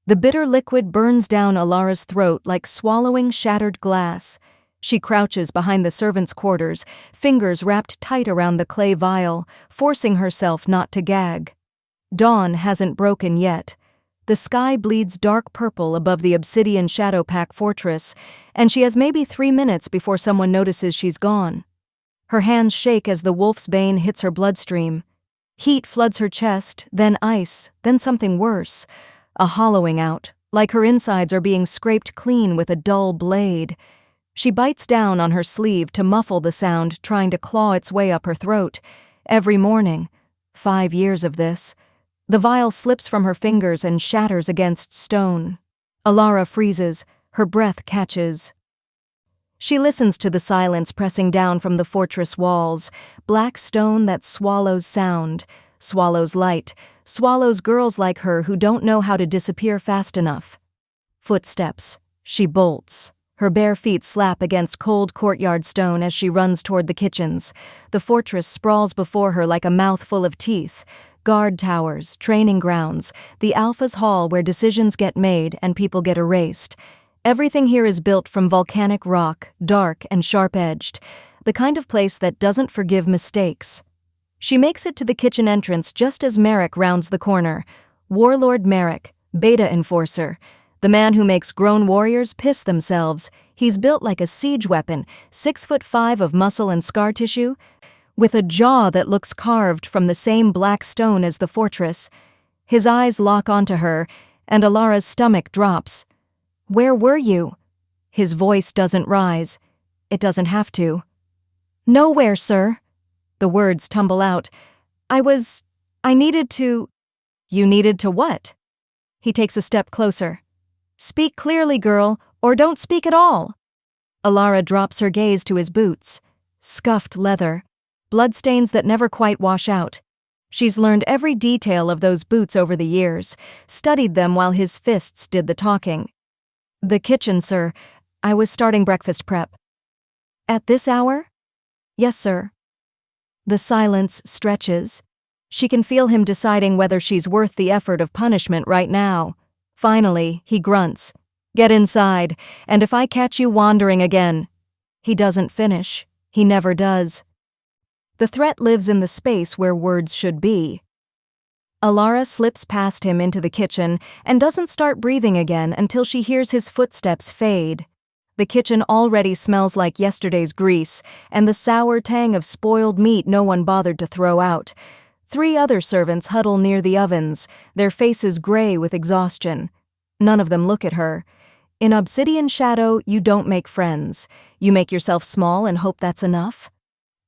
The bitter liquid burns down Alara's throat like swallowing shattered glass. She crouches behind the servants' quarters, fingers wrapped tight around the clay vial, forcing herself not to gag. Dawn hasn't broken yet. The sky bleeds dark purple above the obsidian Shadowpack fortress, and she has maybe 3 minutes before someone notices she's gone. Her hands shake as the wolf's bane hits her bloodstream. Heat floods her chest, then ice, then something worse. A hollowing out, like her insides are being scraped clean with a dull blade. She bites down on her sleeve to muffle the sound trying to claw its way up her throat. Every morning. 5 years of this. The vial slips from her fingers and shatters against stone. Alara freezes, her breath catches. She listens to the silence pressing down from the fortress walls, black stone that swallows sound, swallows light, swallows girls like her who don't know how to disappear fast enough. Footsteps. She bolts. Her bare feet slap against cold courtyard stone as she runs toward the kitchens. The fortress sprawls before her like a mouthful of teeth. Guard towers, training grounds, the Alpha's hall where decisions get made and people get erased. Everything here is built from volcanic rock, dark and sharp-edged, the kind of place that doesn't forgive mistakes. She makes it to the kitchen entrance just as Merrick rounds the corner. Warlord Merrick, Beta Enforcer. The man who makes grown warriors piss themselves. He's built like a siege weapon, 6'5" of muscle and scar tissue, with a jaw that looks carved from the same black stone as the fortress. His eyes lock onto her, and Alara's stomach drops. "Where were you?" His voice doesn't rise. It doesn't have to. "Nowhere, sir." The words tumble out. I needed to." "You needed to what?" He takes a step closer. "Speak clearly, girl, or don't speak at all." Alara drops her gaze to his boots. Scuffed leather. Bloodstains that never quite wash out. She's learned every detail of those boots over the years, studied them while his fists did the talking. "The kitchen, sir. I was starting breakfast prep." "At this hour?" "Yes, sir." The silence stretches. She can feel him deciding whether she's worth the effort of punishment right now. Finally, he grunts. "Get inside, and if I catch you wandering again." He doesn't finish. He never does. The threat lives in the space where words should be. Alara slips past him into the kitchen and doesn't start breathing again until she hears his footsteps fade. The kitchen already smells like yesterday's grease and the sour tang of spoiled meat no one bothered to throw out. 3 other servants huddle near the ovens, their faces gray with exhaustion. None of them look at her. In Obsidian Shadow, you don't make friends. You make yourself small and hope that's enough.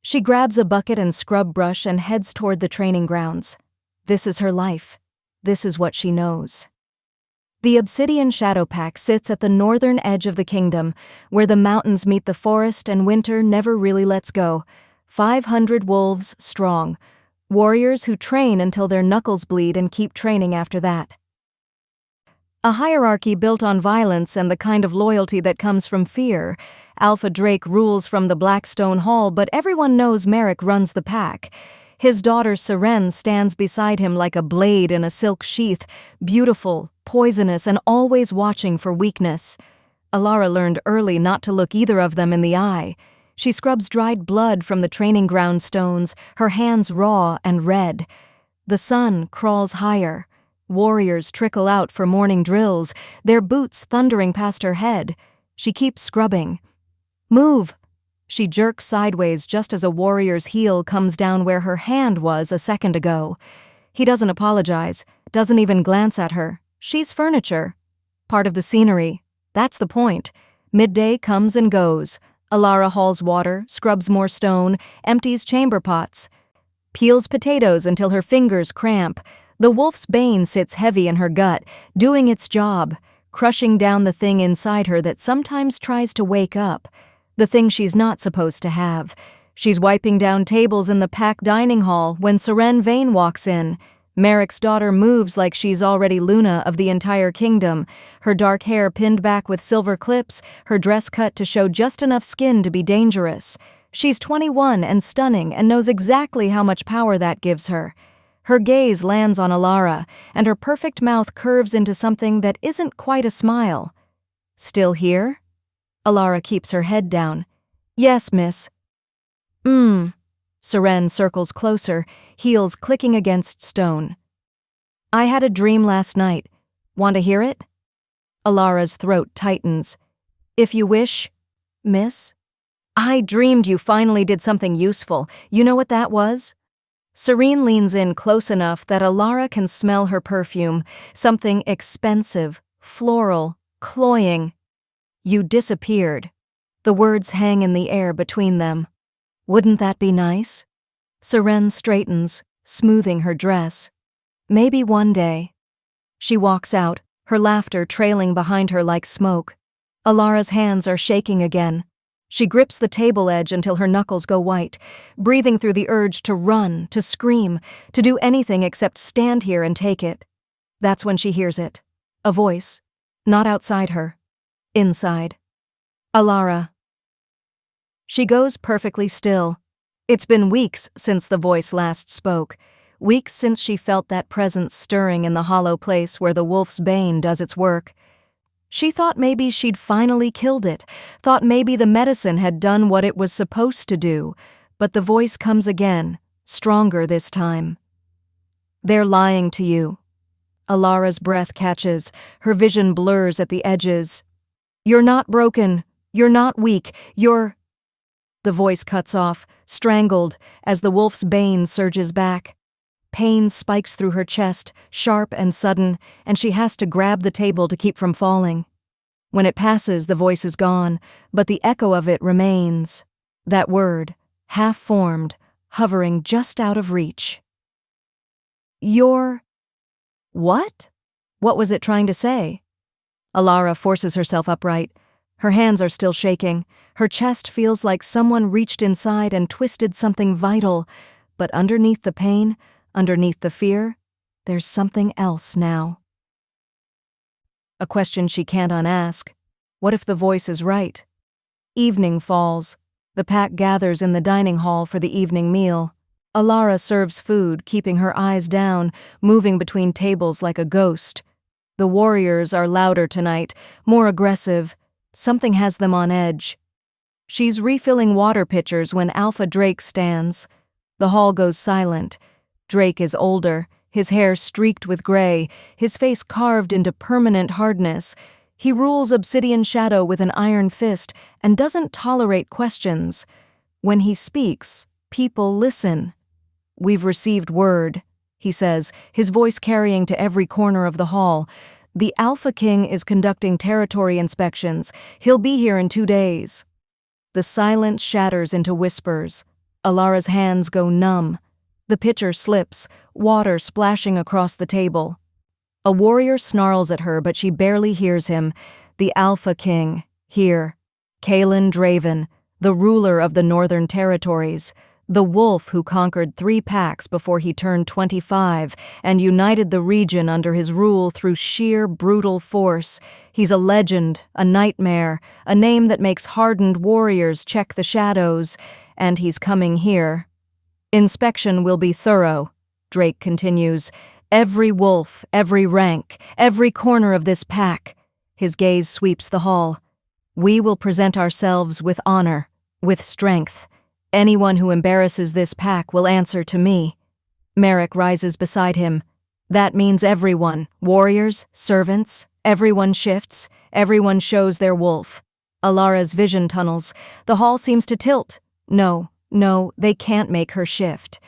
She grabs a bucket and scrub brush and heads toward the training grounds. This is her life. This is what she knows. The Obsidian Shadowpack sits at the northern edge of the kingdom, where the mountains meet the forest and winter never really lets go. 500 wolves strong. Warriors who train until their knuckles bleed and keep training after that. A hierarchy built on violence and the kind of loyalty that comes from fear. Alpha Drake rules from the Blackstone Hall, but everyone knows Merrick runs the pack. His daughter Seren stands beside him like a blade in a silk sheath, beautiful, poisonous, and always watching for weakness. Alara learned early not to look either of them in the eye. She scrubs dried blood from the training ground stones, her hands raw and red. The sun crawls higher. Warriors trickle out for morning drills, their boots thundering past her head. She keeps scrubbing. "Move!" She jerks sideways just as a warrior's heel comes down where her hand was a second ago. He doesn't apologize, doesn't even glance at her. She's furniture. Part of the scenery. That's the point. Midday comes and goes. Alara hauls water, scrubs more stone, empties chamber pots. Peels potatoes until her fingers cramp. The wolf's bane sits heavy in her gut, doing its job, crushing down the thing inside her that sometimes tries to wake up, the thing she's not supposed to have. She's wiping down tables in the packed dining hall when Seren Vane walks in. Merrick's daughter moves like she's already Luna of the entire kingdom, her dark hair pinned back with silver clips, her dress cut to show just enough skin to be dangerous. She's 21 and stunning and knows exactly how much power that gives her. Her gaze lands on Alara, and her perfect mouth curves into something that isn't quite a smile. "Still here?" Alara keeps her head down. "Yes, miss." Seren circles closer, heels clicking against stone. "I had a dream last night. Want to hear it?" Alara's throat tightens. "If you wish, miss." "I dreamed you finally did something useful. You know what that was?" Serene leans in close enough that Alara can smell her perfume, something expensive, floral, cloying. "You disappeared." The words hang in the air between them. "Wouldn't that be nice?" Seren straightens, smoothing her dress. "Maybe one day." She walks out, her laughter trailing behind her like smoke. Alara's hands are shaking again. She grips the table edge until her knuckles go white, breathing through the urge to run, to scream, to do anything except stand here and take it. That's when she hears it. A voice. Not outside her. Inside. "Alara." She goes perfectly still. It's been weeks since the voice last spoke. Weeks since she felt that presence stirring in the hollow place where the wolf's bane does its work. She thought maybe she'd finally killed it, thought maybe the medicine had done what it was supposed to do, but the voice comes again, stronger this time. "They're lying to you." Alara's breath catches, her vision blurs at the edges. "You're not broken, you're not weak, you're—" The voice cuts off, strangled, as the wolf's bane surges back. Pain spikes through her chest, sharp and sudden, and she has to grab the table to keep from falling. When it passes, the voice is gone, but the echo of it remains. That word, half-formed, hovering just out of reach. "You're—" What? What was it trying to say? Alara forces herself upright. Her hands are still shaking. Her chest feels like someone reached inside and twisted something vital, but underneath the pain, underneath the fear, there's something else now. A question she can't unask. What if the voice is right? Evening falls. The pack gathers in the dining hall for the evening meal. Alara serves food, keeping her eyes down, moving between tables like a ghost. The warriors are louder tonight, more aggressive. Something has them on edge. She's refilling water pitchers when Alpha Drake stands. The hall goes silent. Drake is older, his hair streaked with gray, his face carved into permanent hardness. He rules Obsidian Shadow with an iron fist and doesn't tolerate questions. When he speaks, people listen. "We've received word," he says, his voice carrying to every corner of the hall. "The Alpha King is conducting territory inspections. He'll be here in 2 days." The silence shatters into whispers. Alara's hands go numb. The pitcher slips, water splashing across the table. A warrior snarls at her, but she barely hears him. The Alpha King, here. Kalen Draven, the ruler of the Northern Territories. The wolf who conquered 3 packs before he turned 25 and united the region under his rule through sheer brutal force. He's a legend, a nightmare, a name that makes hardened warriors check the shadows, and he's coming here. "Inspection will be thorough," Drake continues. "Every wolf, every rank, every corner of this pack." His gaze sweeps the hall. "We will present ourselves with honor, with strength. Anyone who embarrasses this pack will answer to me." Merrick rises beside him. "That means everyone, warriors, servants, everyone shifts, everyone shows their wolf." Alara's vision tunnels. The hall seems to tilt. No, they can't make her shift.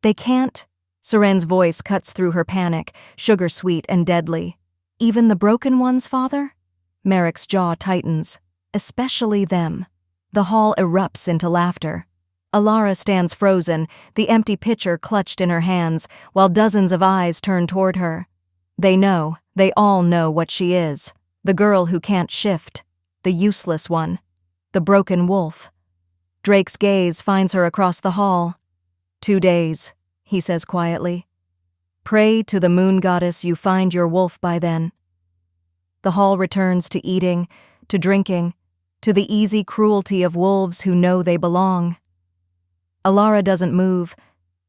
"They can't?" Seren's voice cuts through her panic, sugar-sweet and deadly. "Even the broken ones, Father?" Merrick's jaw tightens. "Especially them." The hall erupts into laughter. Alara stands frozen, the empty pitcher clutched in her hands, while dozens of eyes turn toward her. They all know what she is. The girl who can't shift. The useless one. The broken wolf. Drake's gaze finds her across the hall. 2 days, he says quietly. "Pray to the moon goddess you find your wolf by then." The hall returns to eating, to drinking, to the easy cruelty of wolves who know they belong. Alara doesn't move,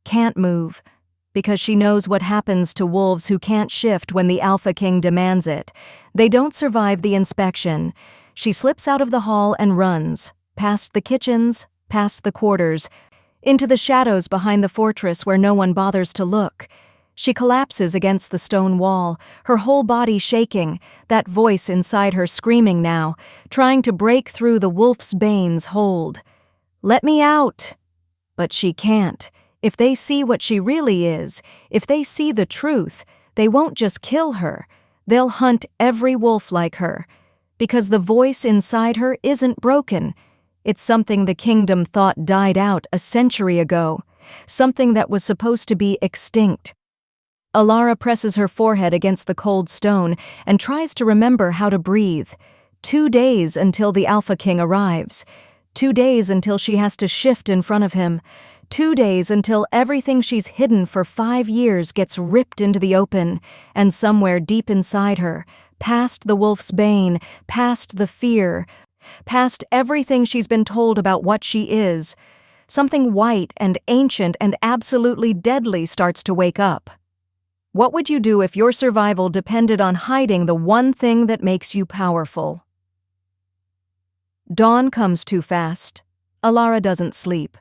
can't move, because she knows what happens to wolves who can't shift when the Alpha King demands it. They don't survive the inspection. She slips out of the hall and runs, past the kitchens, past the quarters, into the shadows behind the fortress where no one bothers to look. She collapses against the stone wall, her whole body shaking, that voice inside her screaming now, trying to break through the wolf's bane's hold. "Let me out!" But she can't. If they see what she really is, if they see the truth, they won't just kill her. They'll hunt every wolf like her. Because the voice inside her isn't broken. It's something the kingdom thought died out a century ago. Something that was supposed to be extinct. Alara presses her forehead against the cold stone and tries to remember how to breathe. 2 days until the Alpha King arrives. 2 days until she has to shift in front of him. 2 days until everything she's hidden for 5 years gets ripped into the open, and somewhere deep inside her, past the wolf's bane, past the fear, past everything she's been told about what she is, something white and ancient and absolutely deadly starts to wake up. What would you do if your survival depended on hiding the one thing that makes you powerful? Dawn comes too fast. Alara doesn't sleep.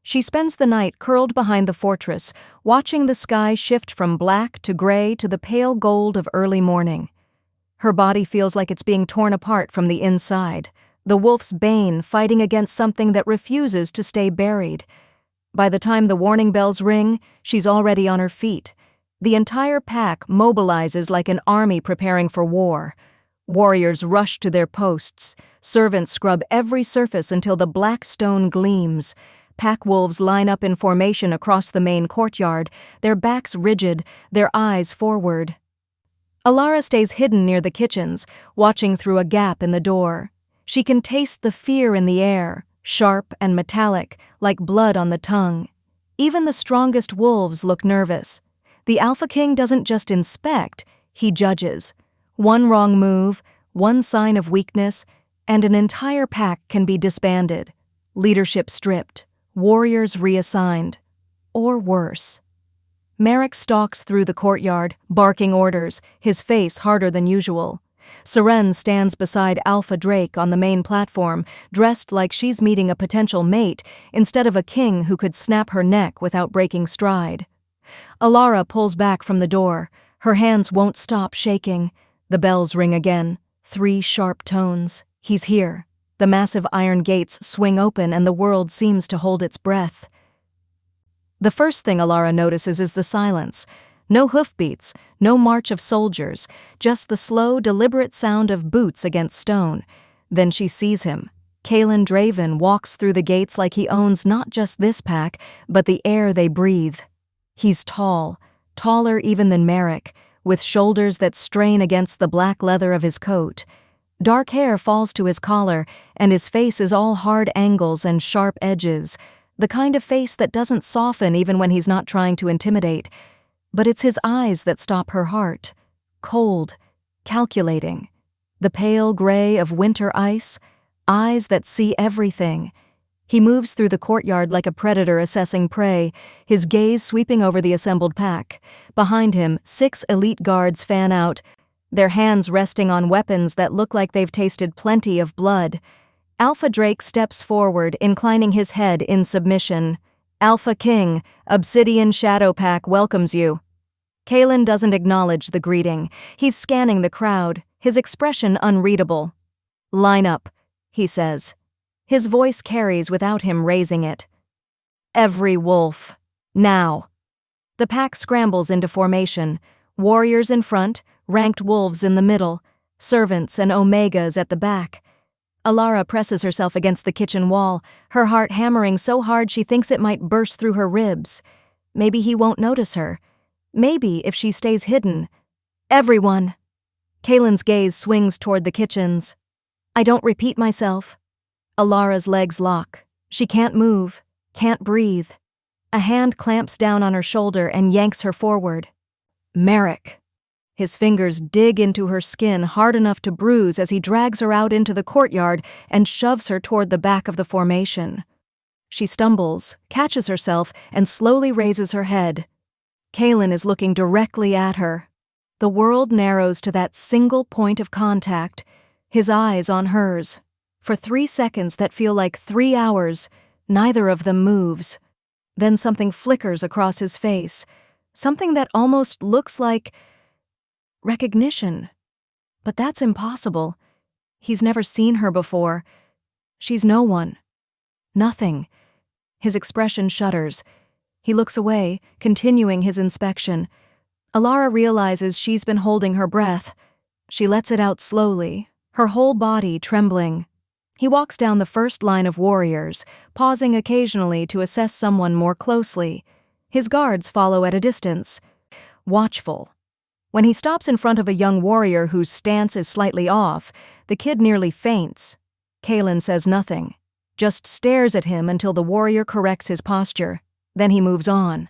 She spends the night curled behind the fortress, watching the sky shift from black to gray to the pale gold of early morning. Her body feels like it's being torn apart from the inside, the wolf's bane fighting against something that refuses to stay buried. By the time the warning bells ring, she's already on her feet. The entire pack mobilizes like an army preparing for war. Warriors rush to their posts. Servants scrub every surface until the black stone gleams. Pack wolves line up in formation across the main courtyard, their backs rigid, their eyes forward. Alara stays hidden near the kitchens, watching through a gap in the door. She can taste the fear in the air, sharp and metallic, like blood on the tongue. Even the strongest wolves look nervous. The Alpha King doesn't just inspect, he judges. One wrong move, one sign of weakness, and an entire pack can be disbanded. Leadership stripped, warriors reassigned. Or worse. Merrick stalks through the courtyard, barking orders, his face harder than usual. Seren stands beside Alpha Drake on the main platform, dressed like she's meeting a potential mate instead of a king who could snap her neck without breaking stride. Alara pulls back from the door. Her hands won't stop shaking. The bells ring again. 3 sharp tones. He's here. The massive iron gates swing open and the world seems to hold its breath. The first thing Alara notices is the silence. No hoofbeats, no march of soldiers, just the slow, deliberate sound of boots against stone. Then she sees him. Kalen Draven walks through the gates like he owns not just this pack, but the air they breathe. He's tall, taller even than Merrick, with shoulders that strain against the black leather of his coat. Dark hair falls to his collar, and his face is all hard angles and sharp edges, the kind of face that doesn't soften even when he's not trying to intimidate. But it's his eyes that stop her heart. Cold, calculating. The pale gray of winter ice, eyes that see everything. He moves through the courtyard like a predator assessing prey, his gaze sweeping over the assembled pack. Behind him, 6 elite guards fan out, their hands resting on weapons that look like they've tasted plenty of blood. Alpha Drake steps forward, inclining his head in submission. "Alpha King, Obsidian Shadow Pack welcomes you." Kalen doesn't acknowledge the greeting. He's scanning the crowd, his expression unreadable. "Line up," he says. His voice carries without him raising it. "Every wolf. Now." The pack scrambles into formation. Warriors in front, ranked wolves in the middle, servants and omegas at the back. Alara presses herself against the kitchen wall, her heart hammering so hard she thinks it might burst through her ribs. Maybe he won't notice her. Maybe if she stays hidden. "Everyone." Kalen's gaze swings toward the kitchens. "I don't repeat myself." Alara's legs lock. She can't move, can't breathe. A hand clamps down on her shoulder and yanks her forward. "Merrick." His fingers dig into her skin hard enough to bruise as he drags her out into the courtyard and shoves her toward the back of the formation. She stumbles, catches herself, and slowly raises her head. Kaelin is looking directly at her. The world narrows to that single point of contact, his eyes on hers. For 3 seconds that feel like 3 hours, neither of them moves. Then something flickers across his face, something that almost looks like recognition. But that's impossible. He's never seen her before. She's no one. Nothing. His expression shudders. He looks away, continuing his inspection. Alara realizes she's been holding her breath. She lets it out slowly, her whole body trembling. He walks down the first line of warriors, pausing occasionally to assess someone more closely. His guards follow at a distance, watchful. When he stops in front of a young warrior whose stance is slightly off, the kid nearly faints. Kaelin says nothing, just stares at him until the warrior corrects his posture. Then he moves on.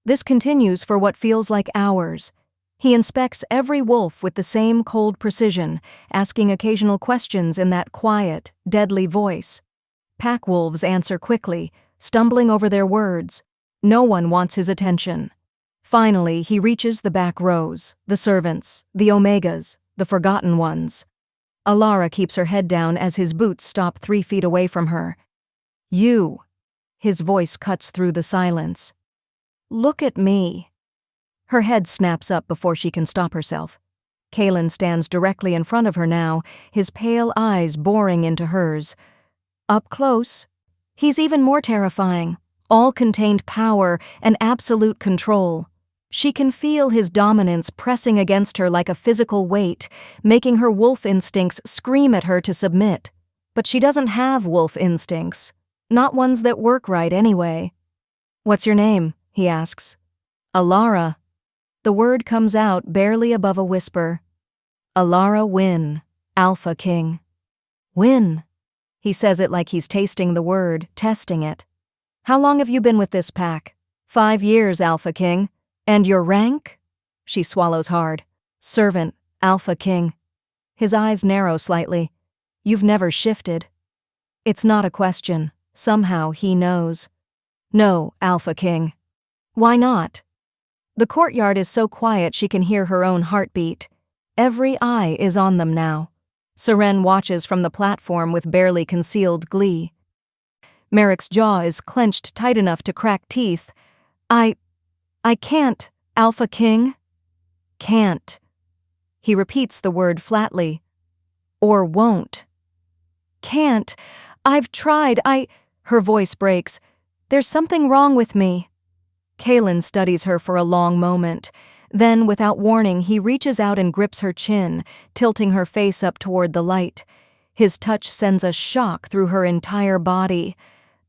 This continues for what feels like hours. He inspects every wolf with the same cold precision, asking occasional questions in that quiet, deadly voice. Pack wolves answer quickly, stumbling over their words. No one wants his attention. Finally, he reaches the back rows, the servants, the omegas, the forgotten ones. Alara keeps her head down as his boots stop 3 feet away from her. You. His voice cuts through the silence. Look at me. Her head snaps up before she can stop herself. Kaelin stands directly in front of her now, his pale eyes boring into hers. Up close, he's even more terrifying, all-contained power and absolute control. She can feel his dominance pressing against her like a physical weight, making her wolf instincts scream at her to submit. But she doesn't have wolf instincts. Not ones that work right anyway. What's your name? He asks. Alara. The word comes out barely above a whisper. Alara Wynn, Alpha King. Wynn. He says it like he's tasting the word, testing it. How long have you been with this pack? 5 years, Alpha King. And your rank? She swallows hard. Servant, Alpha King. His eyes narrow slightly. You've never shifted. It's not a question. Somehow he knows. No, Alpha King. Why not? The courtyard is so quiet she can hear her own heartbeat. Every eye is on them now. Seren watches from the platform with barely concealed glee. Merrick's jaw is clenched tight enough to crack teeth. I can't, Alpha King. Can't. He repeats the word flatly. Or won't. Can't. I've tried. Her voice breaks. There's something wrong with me. Kaelin studies her for a long moment. Then, without warning, he reaches out and grips her chin, tilting her face up toward the light. His touch sends a shock through her entire body.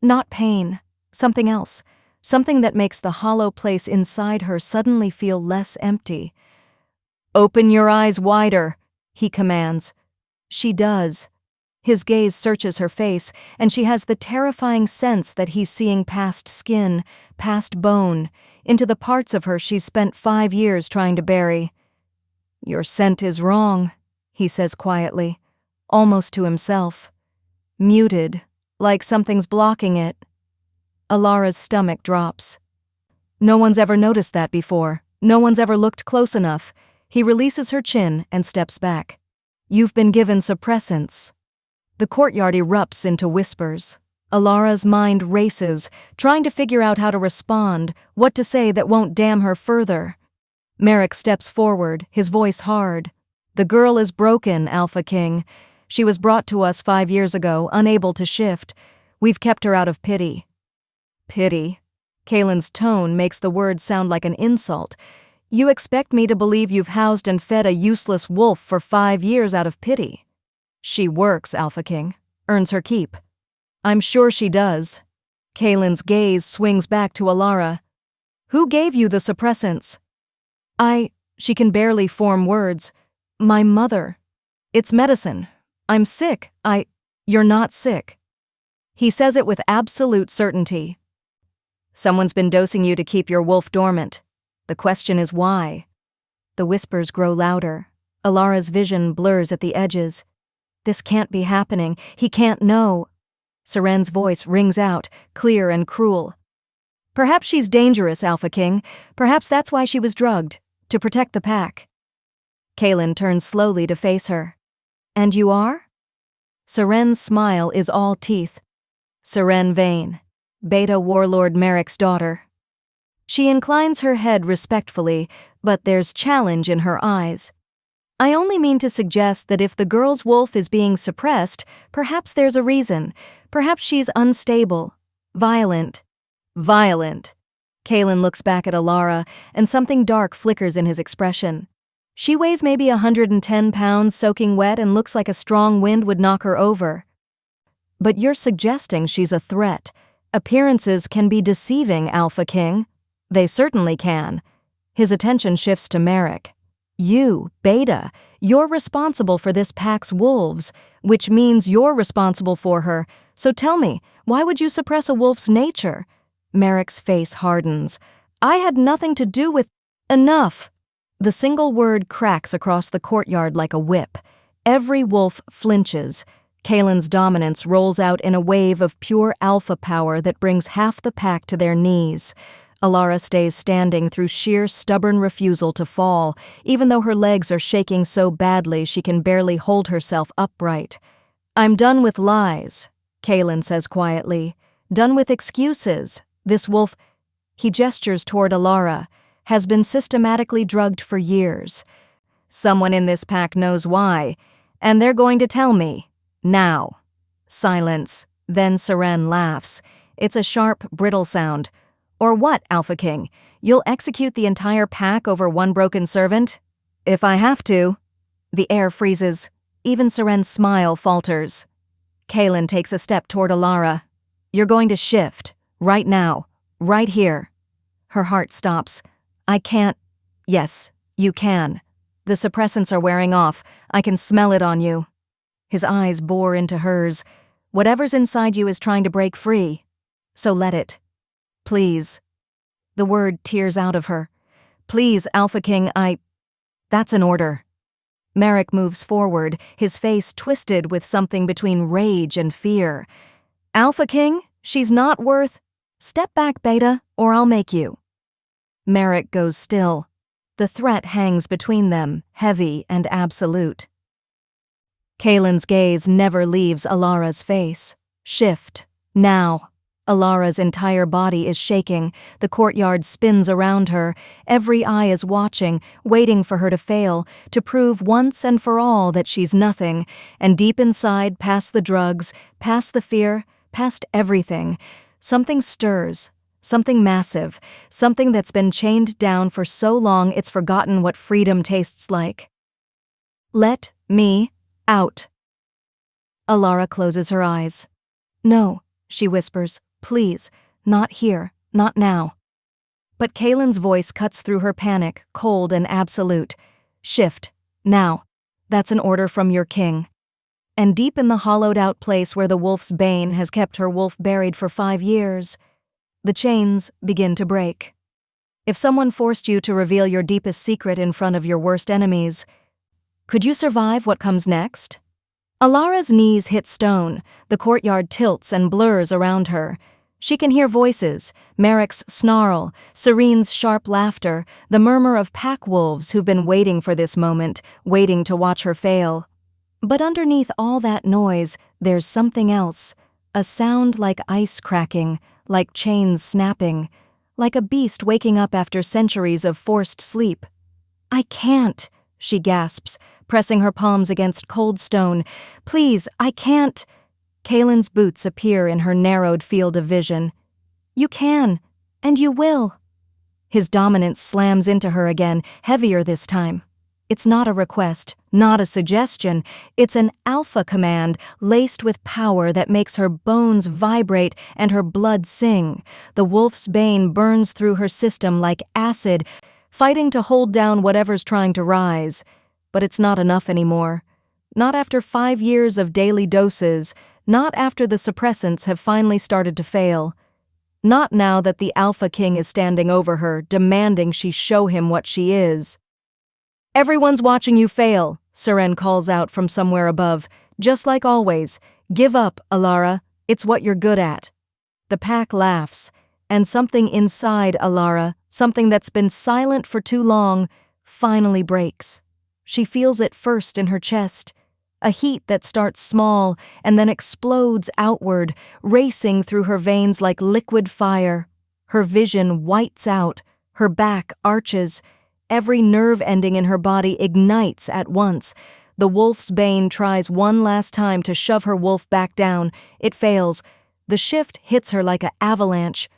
Not pain. Something else. Something that makes the hollow place inside her suddenly feel less empty. Open your eyes wider, he commands. She does. His gaze searches her face, and she has the terrifying sense that he's seeing past skin, past bone, into the parts of her she's spent 5 years trying to bury. Your scent is wrong, he says quietly, almost to himself. Muted, like something's blocking it. Alara's stomach drops. No one's ever noticed that before. No one's ever looked close enough. He releases her chin and steps back. You've been given suppressants. The courtyard erupts into whispers. Alara's mind races, trying to figure out how to respond, what to say that won't damn her further. Merrick steps forward, his voice hard. The girl is broken, Alpha King. She was brought to us 5 years ago, unable to shift. We've kept her out of pity. Pity? Kaelin's tone makes the word sound like an insult. You expect me to believe you've housed and fed a useless wolf for 5 years out of pity? She works, Alpha King. Earns her keep. I'm sure she does. Kaelin's gaze swings back to Alara. Who gave you the suppressants? She can barely form words. My mother. It's medicine. I'm sick. You're not sick. He says it with absolute certainty. Someone's been dosing you to keep your wolf dormant. The question is why? The whispers grow louder. Alara's vision blurs at the edges. This can't be happening. He can't know. Seren's voice rings out, clear and cruel. Perhaps she's dangerous, Alpha King. Perhaps that's why she was drugged, to protect the pack. Kaelin turns slowly to face her. And you are? Seren's smile is all teeth. Seren Vane, Beta Warlord Merrick's daughter. She inclines her head respectfully, but there's challenge in her eyes. I only mean to suggest that if the girl's wolf is being suppressed, perhaps there's a reason. Perhaps she's unstable, violent. Violent. Kaelin looks back at Alara, and something dark flickers in his expression. She weighs maybe 110 pounds soaking wet and looks like a strong wind would knock her over. But you're suggesting she's a threat. Appearances can be deceiving, Alpha King. They certainly can. His attention shifts to Merrick. You, Beta, you're responsible for this pack's wolves, which means you're responsible for her. So tell me, why would you suppress a wolf's nature? Merrick's face hardens. I had nothing to do with— Enough! The single word cracks across the courtyard like a whip. Every wolf flinches. Kaelin's dominance rolls out in a wave of pure alpha power that brings half the pack to their knees. Alara stays standing through sheer stubborn refusal to fall, even though her legs are shaking so badly she can barely hold herself upright. I'm done with lies, Kaelin says quietly. Done with excuses. This wolf— he gestures toward Alara— has been systematically drugged for years. Someone in this pack knows why, and they're going to tell me. Now. Silence. Then Seren laughs. It's a sharp, brittle sound. Or what, Alpha King? You'll execute the entire pack over one broken servant? If I have to. The air freezes. Even Seren's smile falters. Kaelin takes a step toward Alara. You're going to shift. Right now. Right here. Her heart stops. I can't— Yes, you can. The suppressants are wearing off. I can smell it on you. His eyes bore into hers. Whatever's inside you is trying to break free. So let it. Please. The word tears out of her. Please, Alpha King, That's an order. Merrick moves forward, his face twisted with something between rage and fear. Alpha King, she's not worth— Step back, Beta, or I'll make you. Merrick goes still. The threat hangs between them, heavy and absolute. Kaelin's gaze never leaves Alara's face. Shift. Now. Alara's entire body is shaking. The courtyard spins around her. Every eye is watching, waiting for her to fail, to prove once and for all that she's nothing. And deep inside, past the drugs, past the fear, past everything, something stirs. Something massive. Something that's been chained down for so long it's forgotten what freedom tastes like. Let me out. Alara closes her eyes. No, she whispers. Please, not here, not now. But Kaelin's voice cuts through her panic, cold and absolute. Shift. Now. That's an order from your king. And deep in the hollowed-out place where the wolf's bane has kept her wolf buried for 5 years, the chains begin to break. If someone forced you to reveal your deepest secret in front of your worst enemies, could you survive what comes next? Alara's knees hit stone. The courtyard tilts and blurs around her. She can hear voices, Merrick's snarl, Serene's sharp laughter, the murmur of pack wolves who've been waiting for this moment, waiting to watch her fail. But underneath all that noise, there's something else, a sound like ice cracking, like chains snapping, like a beast waking up after centuries of forced sleep. I can't, she gasps, pressing her palms against cold stone. Please, I can't. Kaelin's boots appear in her narrowed field of vision. You can, and you will. His dominance slams into her again, heavier this time. It's not a request, not a suggestion. It's an alpha command laced with power that makes her bones vibrate and her blood sing. The wolf's bane burns through her system like acid, fighting to hold down whatever's trying to rise. But it's not enough anymore. Not after 5 years of daily doses, not after the suppressants have finally started to fail. Not now that the Alpha King is standing over her, demanding she show him what she is. Everyone's watching you fail, Seren calls out from somewhere above. Just like always. Give up, Alara. It's what you're good at. The pack laughs. And something inside Alara, something that's been silent for too long, finally breaks. She feels it first in her chest, a heat that starts small and then explodes outward, racing through her veins like liquid fire. Her vision whites out, her back arches, every nerve ending in her body ignites at once. The wolf's bane tries one last time to shove her wolf back down. It fails. The shift hits her like an avalanche.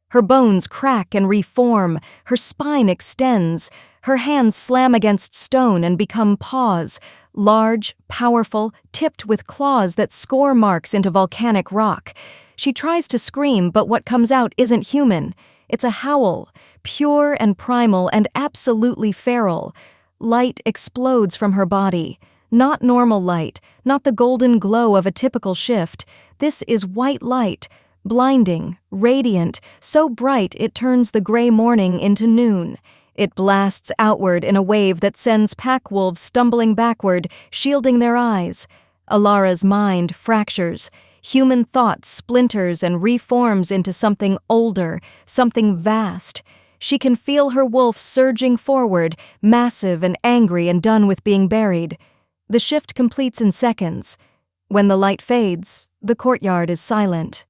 Her bones crack and reform, her spine extends, her hands slam against stone and become paws, large, powerful, tipped with claws that score marks into volcanic rock. She tries to scream, but what comes out isn't human. It's a howl, pure and primal and absolutely feral. Light explodes from her body. Not normal light, not the golden glow of a typical shift. This is white light, blinding, radiant, so bright it turns the gray morning into noon. It blasts outward in a wave that sends pack wolves stumbling backward, shielding their eyes. Alara's mind fractures. Human thought splinters and reforms into something older, something vast. She can feel her wolf surging forward, massive and angry and done with being buried. The shift completes in seconds. When the light fades, the courtyard is silent.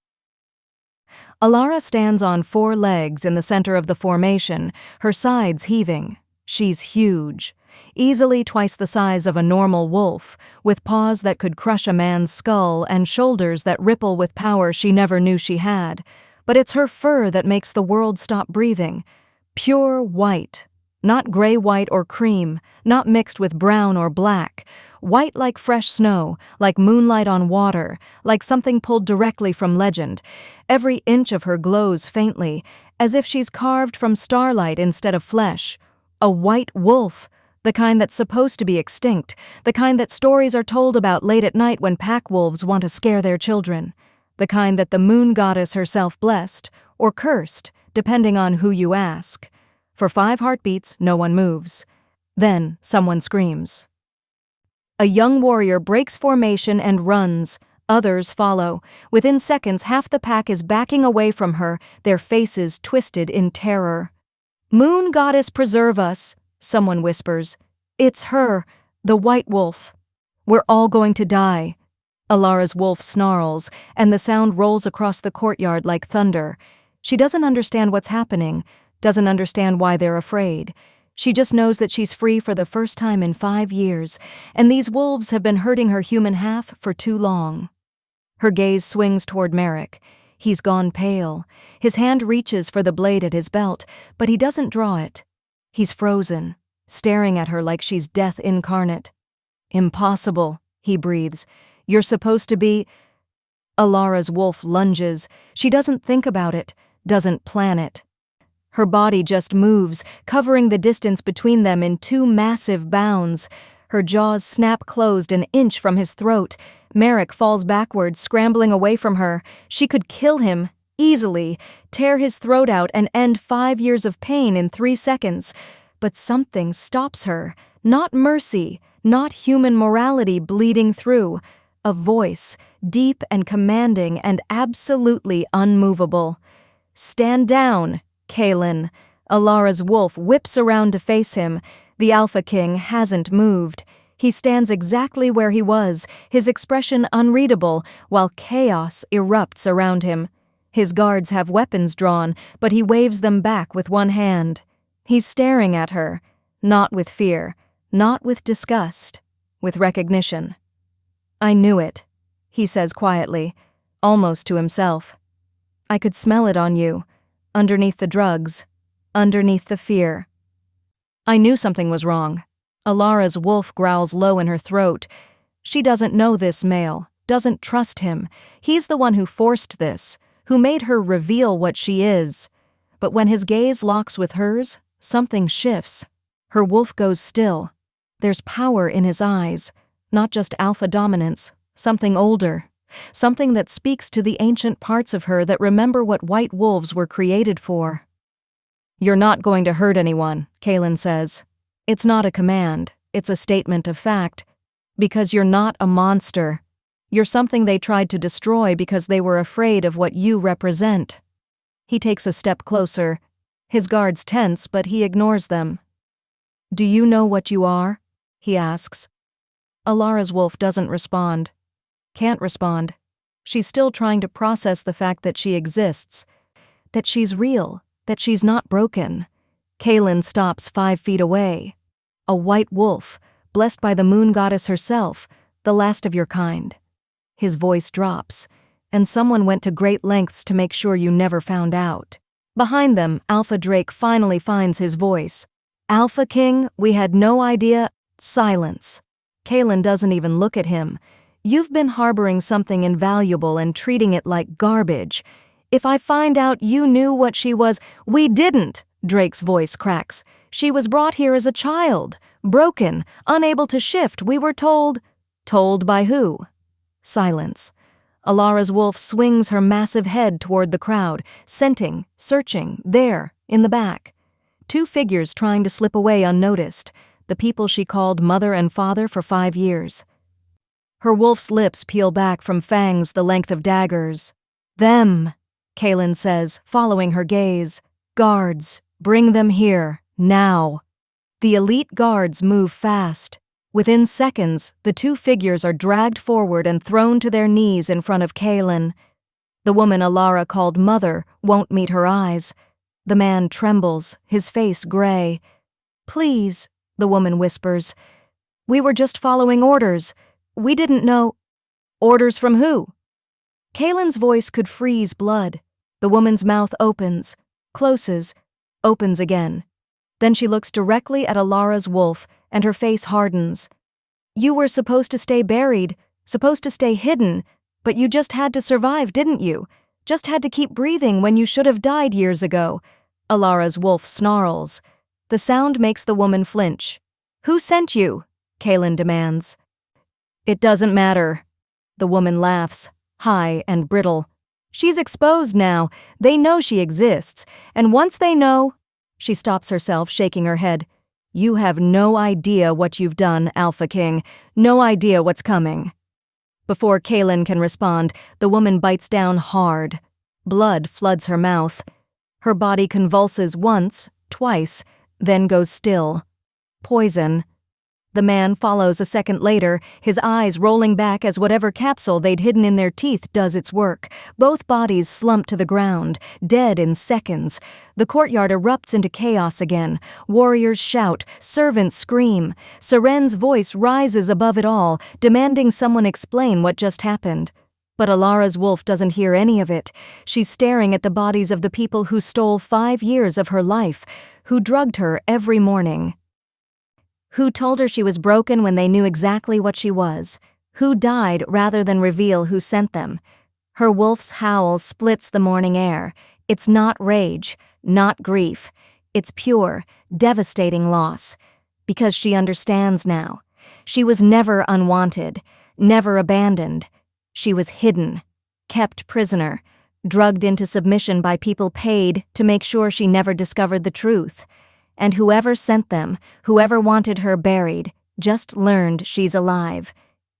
Alara stands on 4 legs in the center of the formation, her sides heaving. She's huge, easily twice the size of a normal wolf, with paws that could crush a man's skull and shoulders that ripple with power she never knew she had. But it's her fur that makes the world stop breathing. Pure white, not gray-white or cream, not mixed with brown or black. White like fresh snow, like moonlight on water, like something pulled directly from legend. Every inch of her glows faintly, as if she's carved from starlight instead of flesh. A white wolf, the kind that's supposed to be extinct, the kind that stories are told about late at night when pack wolves want to scare their children. The kind that the moon goddess herself blessed, or cursed, depending on who you ask. For 5 heartbeats, no one moves. Then someone screams. A young warrior breaks formation and runs. Others follow. Within seconds, half the pack is backing away from her, their faces twisted in terror. "Moon goddess preserve us," someone whispers. "It's her, the white wolf. We're all going to die." Alara's wolf snarls, and the sound rolls across the courtyard like thunder. She doesn't understand what's happening, doesn't understand why they're afraid. She just knows that she's free for the first time in 5 years, and these wolves have been hurting her human half for too long. Her gaze swings toward Merrick. He's gone pale. His hand reaches for the blade at his belt, but he doesn't draw it. He's frozen, staring at her like she's death incarnate. "Impossible," he breathes. "You're supposed to be—" Alara's wolf lunges. She doesn't think about it, doesn't plan it. Her body just moves, covering the distance between them in 2 massive bounds. Her jaws snap closed an inch from his throat. Merrick falls backward, scrambling away from her. She could kill him, easily, tear his throat out and end 5 years of pain in 3 seconds. But something stops her. Not mercy, not human morality bleeding through. A voice, deep and commanding and absolutely unmovable. "Stand down, Kaelin." Alara's wolf whips around to face him. The Alpha King hasn't moved. He stands exactly where he was, his expression unreadable, while chaos erupts around him. His guards have weapons drawn, but he waves them back with one hand. He's staring at her, not with fear, not with disgust, with recognition. "I knew it," he says quietly, almost to himself. "I could smell it on you. Underneath the drugs, underneath the fear." "I knew something was wrong." Alara's wolf growls low in her throat. She doesn't know this male, doesn't trust him. He's the one who forced this, who made her reveal what she is. But when his gaze locks with hers, something shifts. Her wolf goes still. There's power in his eyes, not just alpha dominance, something older. Something that speaks to the ancient parts of her that remember what white wolves were created for. "You're not going to hurt anyone," Kaelin says. It's not a command, it's a statement of fact. Because you're not a monster. You're something they tried to destroy because they were afraid of what you represent. He takes a step closer. His guards tense, but he ignores them. "Do you know what you are?" he asks. Alara's wolf doesn't respond. Can't respond. She's still trying to process the fact that she exists, that she's real, that she's not broken. Kaelin stops 5 feet away. A white wolf, blessed by the moon goddess herself, the last of your kind. His voice drops, and someone went to great lengths to make sure you never found out. Behind them, Alpha Drake finally finds his voice. "Alpha King, we had no idea." Silence. Kaelin doesn't even look at him. "You've been harboring something invaluable and treating it like garbage. If I find out you knew what she was—" "We didn't," Drake's voice cracks. "She was brought here as a child, broken, unable to shift. We were told—" "Told by who?" Silence. Alara's wolf swings her massive head toward the crowd, scenting, searching, there, in the back. 2 figures trying to slip away unnoticed, the people she called mother and father for 5 years. Her wolf's lips peel back from fangs the length of daggers. "Them," Kaelin says, following her gaze. "Guards, bring them here, now." The elite guards move fast. Within seconds, the 2 figures are dragged forward and thrown to their knees in front of Kaelin. The woman Alara called mother won't meet her eyes. The man trembles, his face gray. "Please," the woman whispers. "We were just following orders. We didn't know—" "Orders from who?" Kaelin's voice could freeze blood. The woman's mouth opens, closes, opens again. Then she looks directly at Alara's wolf, and her face hardens. "You were supposed to stay buried, supposed to stay hidden, but you just had to survive, didn't you? Just had to keep breathing when you should have died years ago." Alara's wolf snarls. The sound makes the woman flinch. "Who sent you?" Kaelin demands. "It doesn't matter." The woman laughs, high and brittle. "She's exposed now. They know she exists. And once they know—" She stops herself, shaking her head. "You have no idea what you've done, Alpha King. No idea what's coming." Before Kaelin can respond, the woman bites down hard. Blood floods her mouth. Her body convulses once, twice, then goes still. Poison. The man follows a second later, his eyes rolling back as whatever capsule they'd hidden in their teeth does its work. Both bodies slump to the ground, dead in seconds. The courtyard erupts into chaos again. Warriors shout, servants scream. Seren's voice rises above it all, demanding someone explain what just happened. But Alara's wolf doesn't hear any of it. She's staring at the bodies of the people who stole 5 years of her life, who drugged her every morning. Who told her she was broken when they knew exactly what she was? Who died rather than reveal who sent them? Her wolf's howl splits the morning air. It's not rage, not grief. It's pure, devastating loss. Because she understands now. She was never unwanted, never abandoned. She was hidden, kept prisoner, drugged into submission by people paid to make sure she never discovered the truth. And whoever sent them, whoever wanted her buried, just learned she's alive.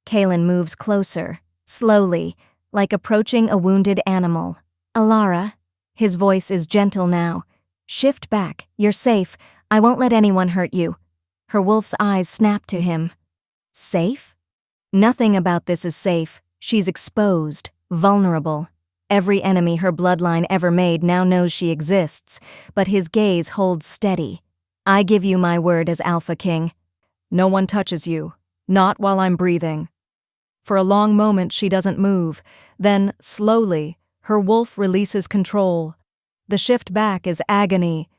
Kaelin moves closer, slowly, like approaching a wounded animal. "Alara," his voice is gentle now. "Shift back, you're safe. I won't let anyone hurt you." Her wolf's eyes snap to him. Safe? Nothing about this is safe. She's exposed, vulnerable. Every enemy her bloodline ever made now knows she exists, but his gaze holds steady. "I give you my word as Alpha King. No one touches you, not while I'm breathing." For a long moment she doesn't move. Then, slowly, her wolf releases control. The shift back is agony.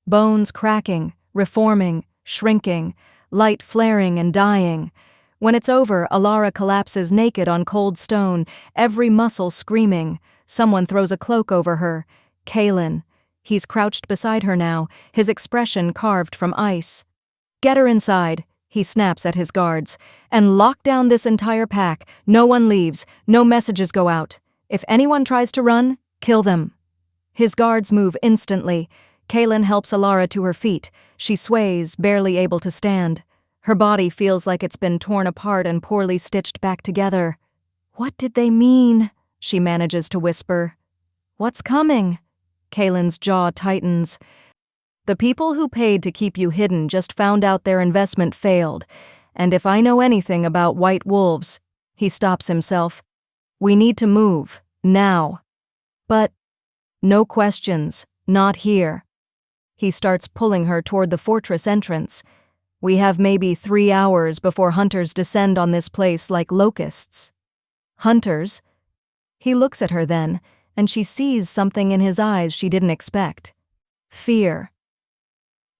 Bones cracking, reforming, shrinking, light flaring and dying. When it's over, Alara collapses naked on cold stone, every muscle screaming. Someone throws a cloak over her. Kaelin. He's crouched beside her now, his expression carved from ice. "Get her inside," he snaps at his guards. "And lock down this entire pack. No one leaves. No messages go out. If anyone tries to run, kill them." His guards move instantly. Kaelin helps Alara to her feet. She sways, barely able to stand. Her body feels like it's been torn apart and poorly stitched back together. "What did they mean?" she manages to whisper. "What's coming?" Kaylin's jaw tightens. The people who paid to keep you hidden just found out their investment failed, and if I know anything about white wolves, he stops himself. We need to move, now. But no questions, not here. He starts pulling her toward the fortress entrance. We have maybe 3 hours before hunters descend on this place like locusts. Hunters? He looks at her then, and she sees something in his eyes she didn't expect. Fear.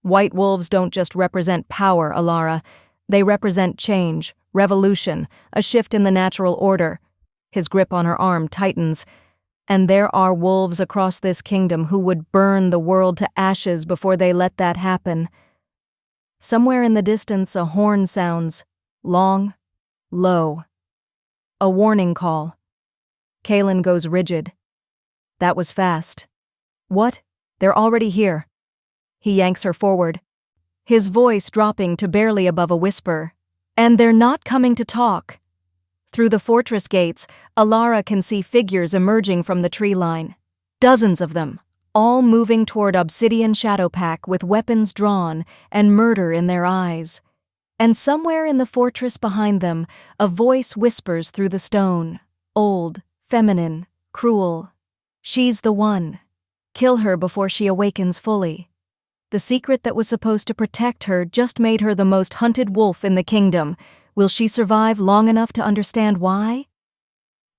White wolves don't just represent power, Alara. They represent change, revolution, a shift in the natural order. His grip on her arm tightens. And there are wolves across this kingdom who would burn the world to ashes before they let that happen. Somewhere in the distance a horn sounds, long, low. A warning call. Kaylin goes rigid. That was fast. What? They're already here. He yanks her forward, his voice dropping to barely above a whisper. And they're not coming to talk. Through the fortress gates, Alara can see figures emerging from the tree line. Dozens of them, all moving toward Obsidian Shadowpack with weapons drawn and murder in their eyes. And somewhere in the fortress behind them, a voice whispers through the stone, old, feminine, cruel. She's the one. Kill her before she awakens fully. The secret that was supposed to protect her just made her the most hunted wolf in the kingdom. Will she survive long enough to understand why?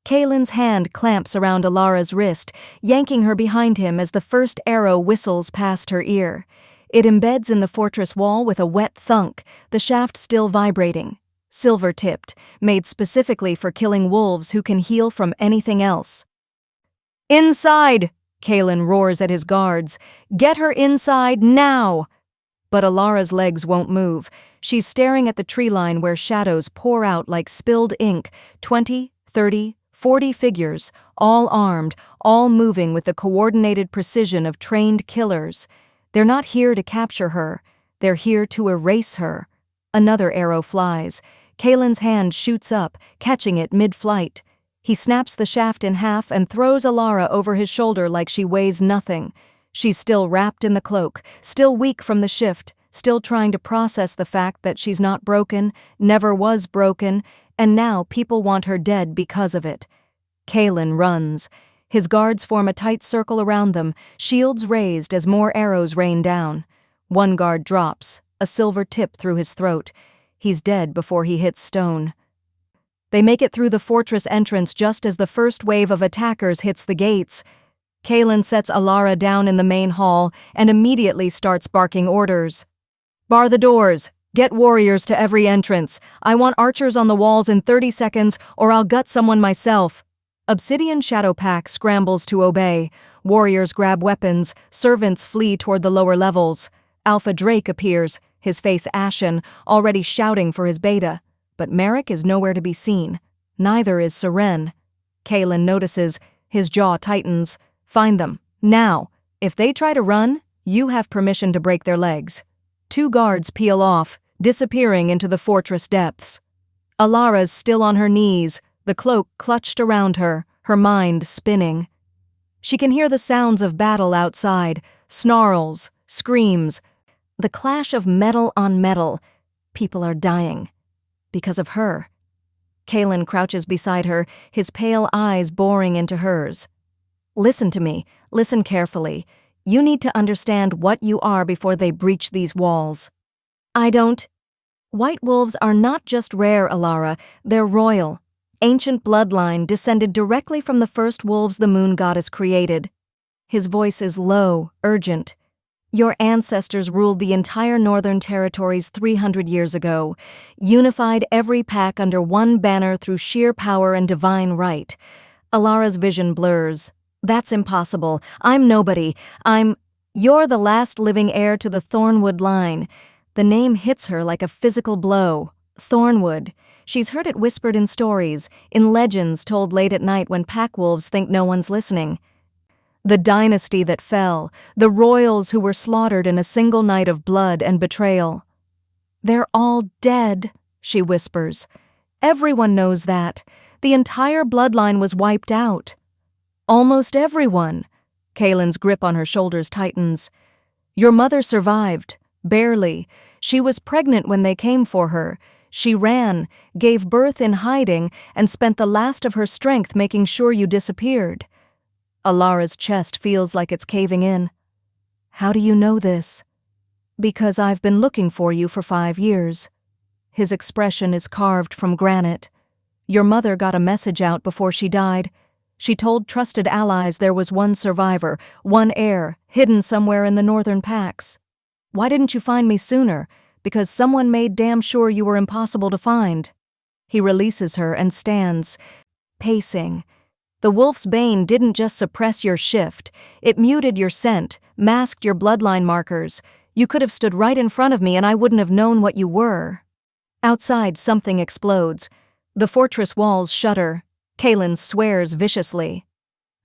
Kaylin's hand clamps around Alara's wrist, yanking her behind him as the first arrow whistles past her ear. It embeds in the fortress wall with a wet thunk, the shaft still vibrating. Silver-tipped, made specifically for killing wolves who can heal from anything else. Inside! Kaylin roars at his guards. Get her inside now! But Alara's legs won't move. She's staring at the tree line where shadows pour out like spilled ink, 20, 30, 40 figures, all armed, all moving with the coordinated precision of trained killers. They're not here to capture her. They're here to erase her. Another arrow flies. Kaylin's hand shoots up, catching it mid-flight. He snaps the shaft in half and throws Alara over his shoulder like she weighs nothing. She's still wrapped in the cloak, still weak from the shift, still trying to process the fact that she's not broken, never was broken, and now people want her dead because of it. Kaylin runs. His guards form a tight circle around them, shields raised as more arrows rain down. One guard drops, a silver tip through his throat. He's dead before he hits stone. They make it through the fortress entrance just as the first wave of attackers hits the gates. Kaylin sets Alara down in the main hall and immediately starts barking orders. Bar the doors. Get warriors to every entrance. I want archers on the walls in 30 seconds or I'll gut someone myself. Obsidian Shadowpack scrambles to obey. Warriors grab weapons. Servants flee toward the lower levels. Alpha Drake appears, his face ashen, already shouting for his beta. But Merrick is nowhere to be seen. Neither is Seren. Kaylin notices. His jaw tightens. Find them, now. If they try to run, you have permission to break their legs. 2 guards peel off, disappearing into the fortress depths. Alara's still on her knees, the cloak clutched around her, her mind spinning. She can hear the sounds of battle outside, snarls, screams, the clash of metal on metal. People are dying. Because of her. Kaylin crouches beside her, his pale eyes boring into hers. Listen to me. Listen carefully. You need to understand what you are before they breach these walls. I don't. White wolves are not just rare, Alara. They're royal. Ancient bloodline descended directly from the first wolves the moon goddess created. His voice is low, urgent. Your ancestors ruled the entire Northern Territories 300 years ago, unified every pack under one banner through sheer power and divine right. Alara's vision blurs. That's impossible. I'm nobody. You're the last living heir to the Thornwood line. The name hits her like a physical blow. Thornwood. She's heard it whispered in stories, in legends told late at night when pack wolves think no one's listening. The dynasty that fell, the royals who were slaughtered in a single night of blood and betrayal. They're all dead, she whispers. Everyone knows that. The entire bloodline was wiped out. Almost everyone. Kaylin's grip on her shoulders tightens. Your mother survived. Barely. She was pregnant when they came for her. She ran, gave birth in hiding, and spent the last of her strength making sure you disappeared. Alara's chest feels like it's caving in. How do you know this? Because I've been looking for you for 5 years. His expression is carved from granite. Your mother got a message out before she died. She told trusted allies there was one survivor, one heir, hidden somewhere in the northern packs. Why didn't you find me sooner? Because someone made damn sure you were impossible to find. He releases her and stands, pacing. The wolf's bane didn't just suppress your shift. It muted your scent, masked your bloodline markers. You could have stood right in front of me and I wouldn't have known what you were. Outside, something explodes. The fortress walls shudder. Kaylin swears viciously.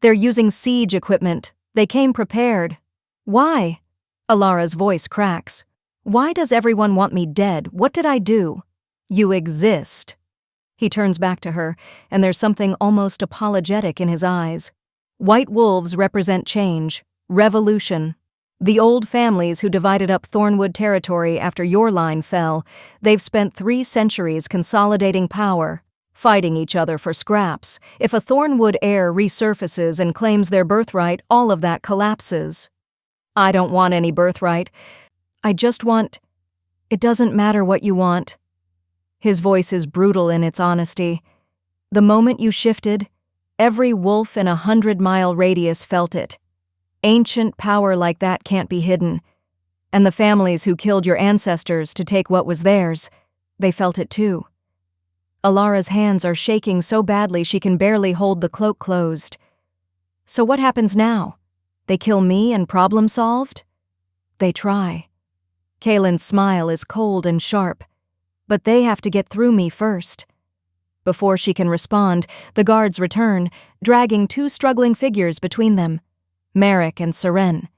They're using siege equipment. They came prepared. Why? Alara's voice cracks. Why does everyone want me dead? What did I do? You exist. He turns back to her, and there's something almost apologetic in his eyes. White wolves represent change, revolution. The old families who divided up Thornwood territory after your line fell, they've spent 3 centuries consolidating power, fighting each other for scraps. If a Thornwood heir resurfaces and claims their birthright, all of that collapses. I don't want any birthright. I just want... It doesn't matter what you want. His voice is brutal in its honesty. The moment you shifted, every wolf in a 100-mile radius felt it. Ancient power like that can't be hidden. And the families who killed your ancestors to take what was theirs, they felt it too. Alara's hands are shaking so badly she can barely hold the cloak closed. So what happens now? They kill me and problem solved? They try. Kaylin's smile is cold and sharp. But they have to get through me first. Before she can respond, the guards return, dragging 2 struggling figures between them. Merrick and Seren.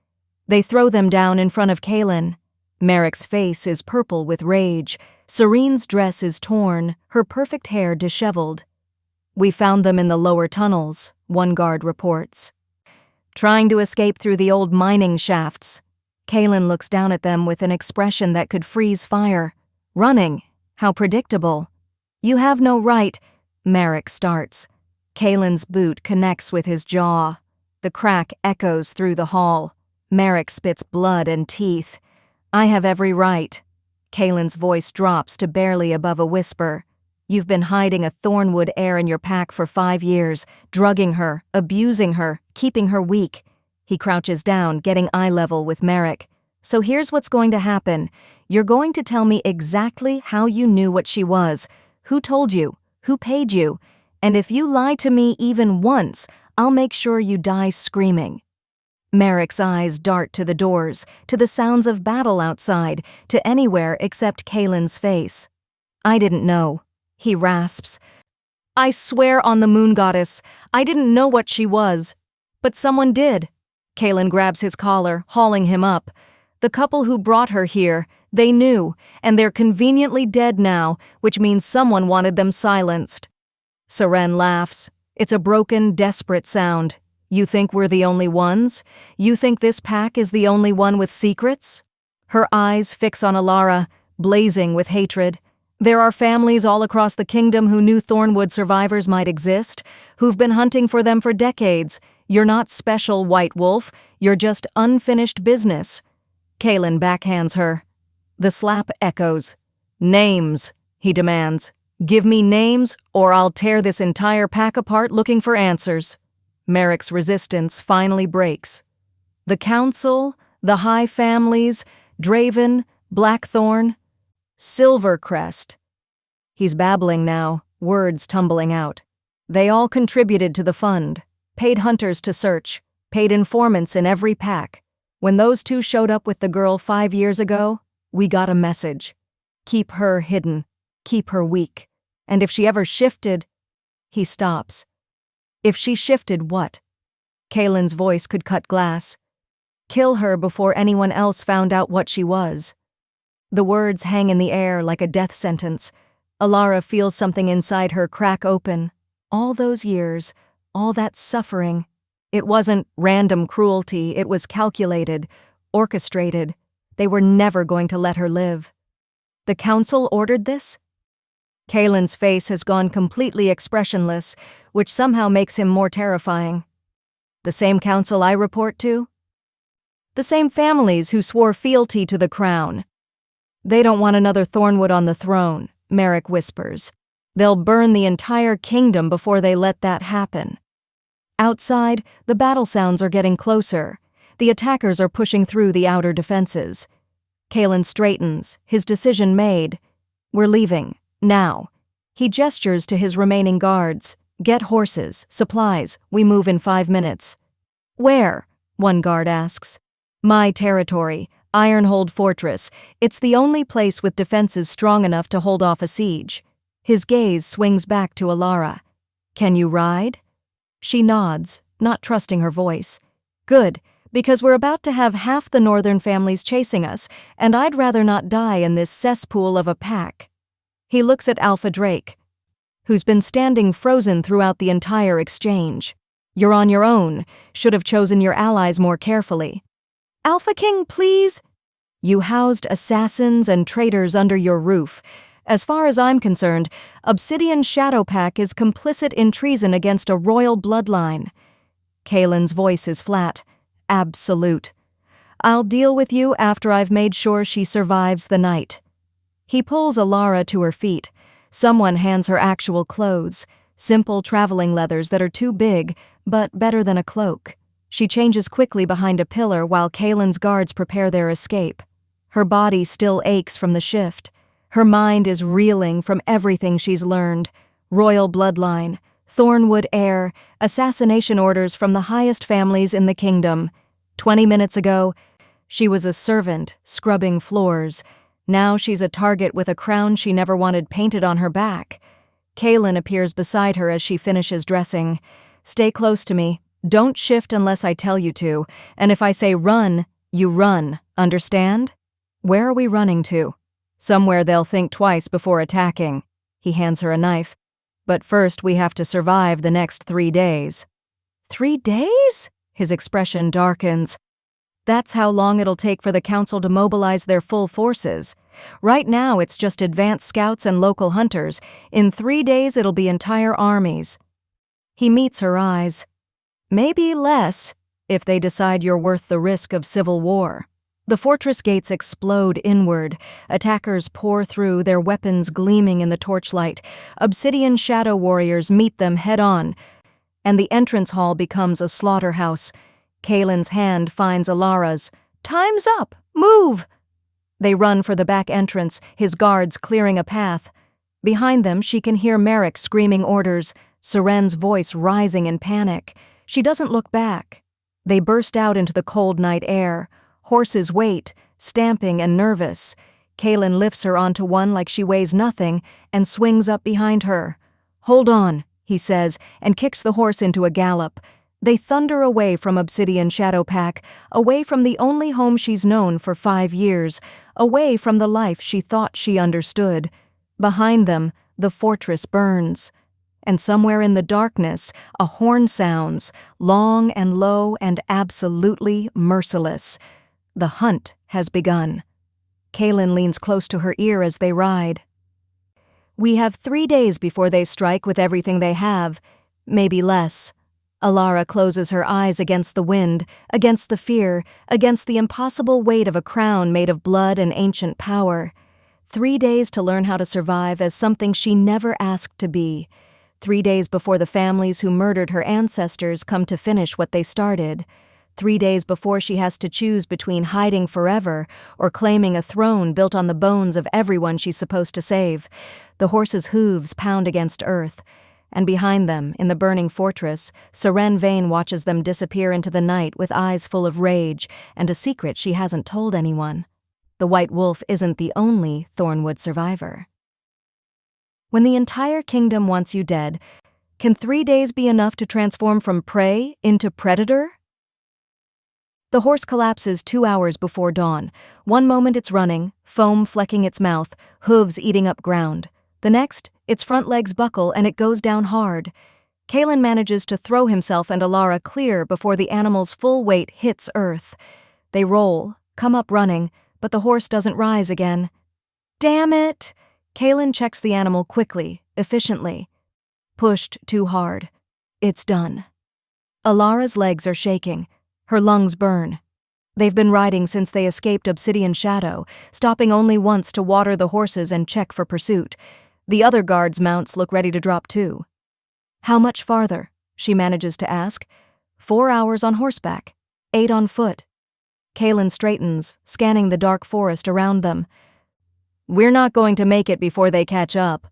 They throw them down in front of Kaylin. Merrick's face is purple with rage. Serene's dress is torn, her perfect hair disheveled. We found them in the lower tunnels, one guard reports. Trying to escape through the old mining shafts. Kaylin looks down at them with an expression that could freeze fire. Running. How predictable. You have no right, Merrick starts. Kaylin's boot connects with his jaw. The crack echoes through the hall. Merrick spits blood and teeth. I have every right. Kaylin's voice drops to barely above a whisper. You've been hiding a Thornwood heir in your pack for 5 years, drugging her, abusing her, keeping her weak. He crouches down, getting eye level with Merrick. So here's what's going to happen. You're going to tell me exactly how you knew what she was, who told you, who paid you, and if you lie to me even once, I'll make sure you die screaming. Merrick's eyes dart to the doors, to the sounds of battle outside, to anywhere except Kaylin's face. I didn't know, he rasps. I swear on the moon goddess, I didn't know what she was. But someone did. Kaylin grabs his collar, hauling him up. The couple who brought her here, they knew, and they're conveniently dead now, which means someone wanted them silenced. Seren laughs. It's a broken, desperate sound. You think we're the only ones? You think this pack is the only one with secrets? Her eyes fix on Alara, blazing with hatred. There are families all across the kingdom who knew Thornwood survivors might exist, who've been hunting for them for decades. You're not special, White Wolf. You're just unfinished business. Kaylin backhands her. The slap echoes. Names, he demands. Give me names, or I'll tear this entire pack apart looking for answers. Merrick's resistance finally breaks. The Council, the High Families, Draven, Blackthorn, Silvercrest. He's babbling now, words tumbling out. They all contributed to the fund, paid hunters to search, paid informants in every pack. When those 2 showed up with the girl 5 years ago, we got a message. Keep her hidden. Keep her weak. And if she ever shifted... He stops. If she shifted what? Kaylin's voice could cut glass. Kill her before anyone else found out what she was. The words hang in the air like a death sentence. Alara feels something inside her crack open. All those years, all that suffering, It wasn't random cruelty, it was calculated, orchestrated. They were never going to let her live. The council ordered this? Kaelin's face has gone completely expressionless, which somehow makes him more terrifying. The same council I report to? The same families who swore fealty to the crown. They don't want another Thornwood on the throne, Merrick whispers. They'll burn the entire kingdom before they let that happen. Outside, the battle sounds are getting closer. The attackers are pushing through the outer defenses. Kaelin straightens, his decision made. We're leaving, now. He gestures to his remaining guards. Get horses, supplies, we move in 5 minutes. Where? One guard asks. My territory, Ironhold Fortress. It's the only place with defenses strong enough to hold off a siege. His gaze swings back to Alara. Can you ride? She nods, not trusting her voice. Good, because we're about to have half the northern families chasing us, and I'd rather not die in this cesspool of a pack. He looks at Alpha Drake, who's been standing frozen throughout the entire exchange. You're on your own, should have chosen your allies more carefully. Alpha King, please? You housed assassins and traitors under your roof. As far as I'm concerned, Obsidian Shadow Pack is complicit in treason against a royal bloodline. Kaelin's voice is flat. Absolute. I'll deal with you after I've made sure she survives the night. He pulls Alara to her feet. Someone hands her actual clothes, simple traveling leathers that are too big, but better than a cloak. She changes quickly behind a pillar while Kaelin's guards prepare their escape. Her body still aches from the shift. Her mind is reeling from everything she's learned. Royal bloodline, Thornwood heir, assassination orders from the highest families in the kingdom. 20 minutes ago, she was a servant, scrubbing floors. Now she's a target with a crown she never wanted painted on her back. Kaelin appears beside her as she finishes dressing. Stay close to me. Don't shift unless I tell you to, and if I say run, you run, understand? Where are we running to? Somewhere they'll think twice before attacking. He hands her a knife. But first we have to survive the next 3 days. 3 days? His expression darkens. That's how long it'll take for the council to mobilize their full forces. Right now it's just advanced scouts and local hunters. In 3 days it'll be entire armies. He meets her eyes. Maybe less, if they decide you're worth the risk of civil war. The fortress gates explode inward. Attackers pour through, their weapons gleaming in the torchlight. Obsidian shadow warriors meet them head-on, and the entrance hall becomes a slaughterhouse. Kaelin's hand finds Alara's. Time's up! Move! They run for the back entrance, his guards clearing a path. Behind them, she can hear Merrick screaming orders, Seren's voice rising in panic. She doesn't look back. They burst out into the cold night air. Horses wait, stamping and nervous. Kaelin lifts her onto one like she weighs nothing and swings up behind her. Hold on, he says, and kicks the horse into a gallop. They thunder away from Obsidian Shadow Pack, away from the only home she's known for 5 years, away from the life she thought she understood. Behind them, the fortress burns. And somewhere in the darkness, a horn sounds, long and low and absolutely merciless. The hunt has begun. Kaelin leans close to her ear as they ride. We have 3 days before they strike with everything they have, maybe less. Alara closes her eyes against the wind, against the fear, against the impossible weight of a crown made of blood and ancient power. 3 days to learn how to survive as something she never asked to be. 3 days before the families who murdered her ancestors come to finish what they started. 3 days before she has to choose between hiding forever or claiming a throne built on the bones of everyone she's supposed to save. The horses' hooves pound against earth. And behind them, in the burning fortress, Seren Vane watches them disappear into the night with eyes full of rage and a secret she hasn't told anyone. The White Wolf isn't the only Thornwood survivor. When the entire kingdom wants you dead, can 3 days be enough to transform from prey into predator? The horse collapses 2 hours before dawn. One moment it's running, foam flecking its mouth, hooves eating up ground. The next, its front legs buckle and it goes down hard. Kalen manages to throw himself and Alara clear before the animal's full weight hits earth. They roll, come up running, but the horse doesn't rise again. Damn it! Kalen checks the animal quickly, efficiently. Pushed too hard. It's done. Alara's legs are shaking. Her lungs burn. They've been riding since they escaped Obsidian Shadow, stopping only once to water the horses and check for pursuit. The other guards' mounts look ready to drop too. How much farther? She manages to ask. 4 hours on horseback, 8 on foot. Kalen straightens, scanning the dark forest around them. We're not going to make it before they catch up.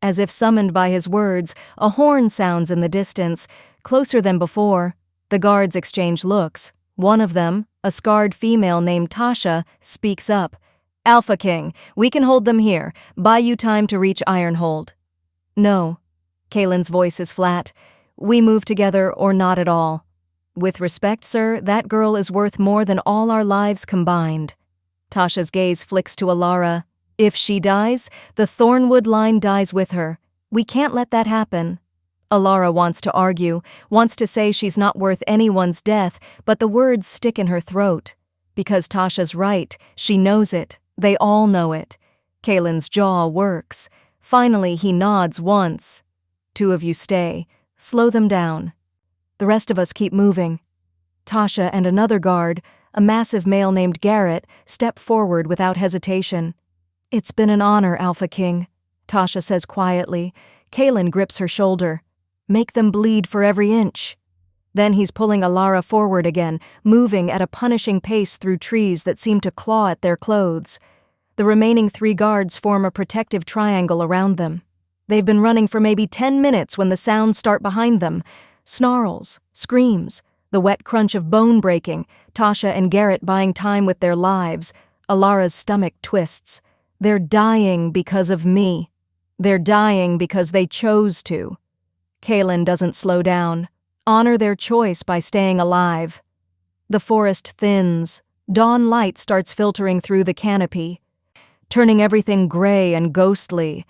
As if summoned by his words, a horn sounds in the distance, closer than before. The guards exchange looks. One of them, a scarred female named Tasha, speaks up. Alpha King, we can hold them here. Buy you time to reach Ironhold. No. Kalen's voice is flat. We move together or not at all. With respect, sir, that girl is worth more than all our lives combined. Tasha's gaze flicks to Alara. If she dies, the Thornwood line dies with her. We can't let that happen. Alara wants to argue, wants to say she's not worth anyone's death, but the words stick in her throat. Because Tasha's right, she knows it. They all know it. Kalen's jaw works. Finally, he nods once. 2 of you stay. Slow them down. The rest of us keep moving. Tasha and another guard, a massive male named Garrett, step forward without hesitation. It's been an honor, Alpha King, Tasha says quietly. Kalen grips her shoulder. Make them bleed for every inch. Then he's pulling Alara forward again, moving at a punishing pace through trees that seem to claw at their clothes. The remaining 3 guards form a protective triangle around them. They've been running for maybe 10 minutes when the sounds start behind them. Snarls, screams, the wet crunch of bone breaking, Tasha and Garrett buying time with their lives. Alara's stomach twists. They're dying because of me. They're dying because they chose to. Kalen doesn't slow down. Honor their choice by staying alive. The forest thins. Dawn light starts filtering through the canopy, turning everything gray and ghostly.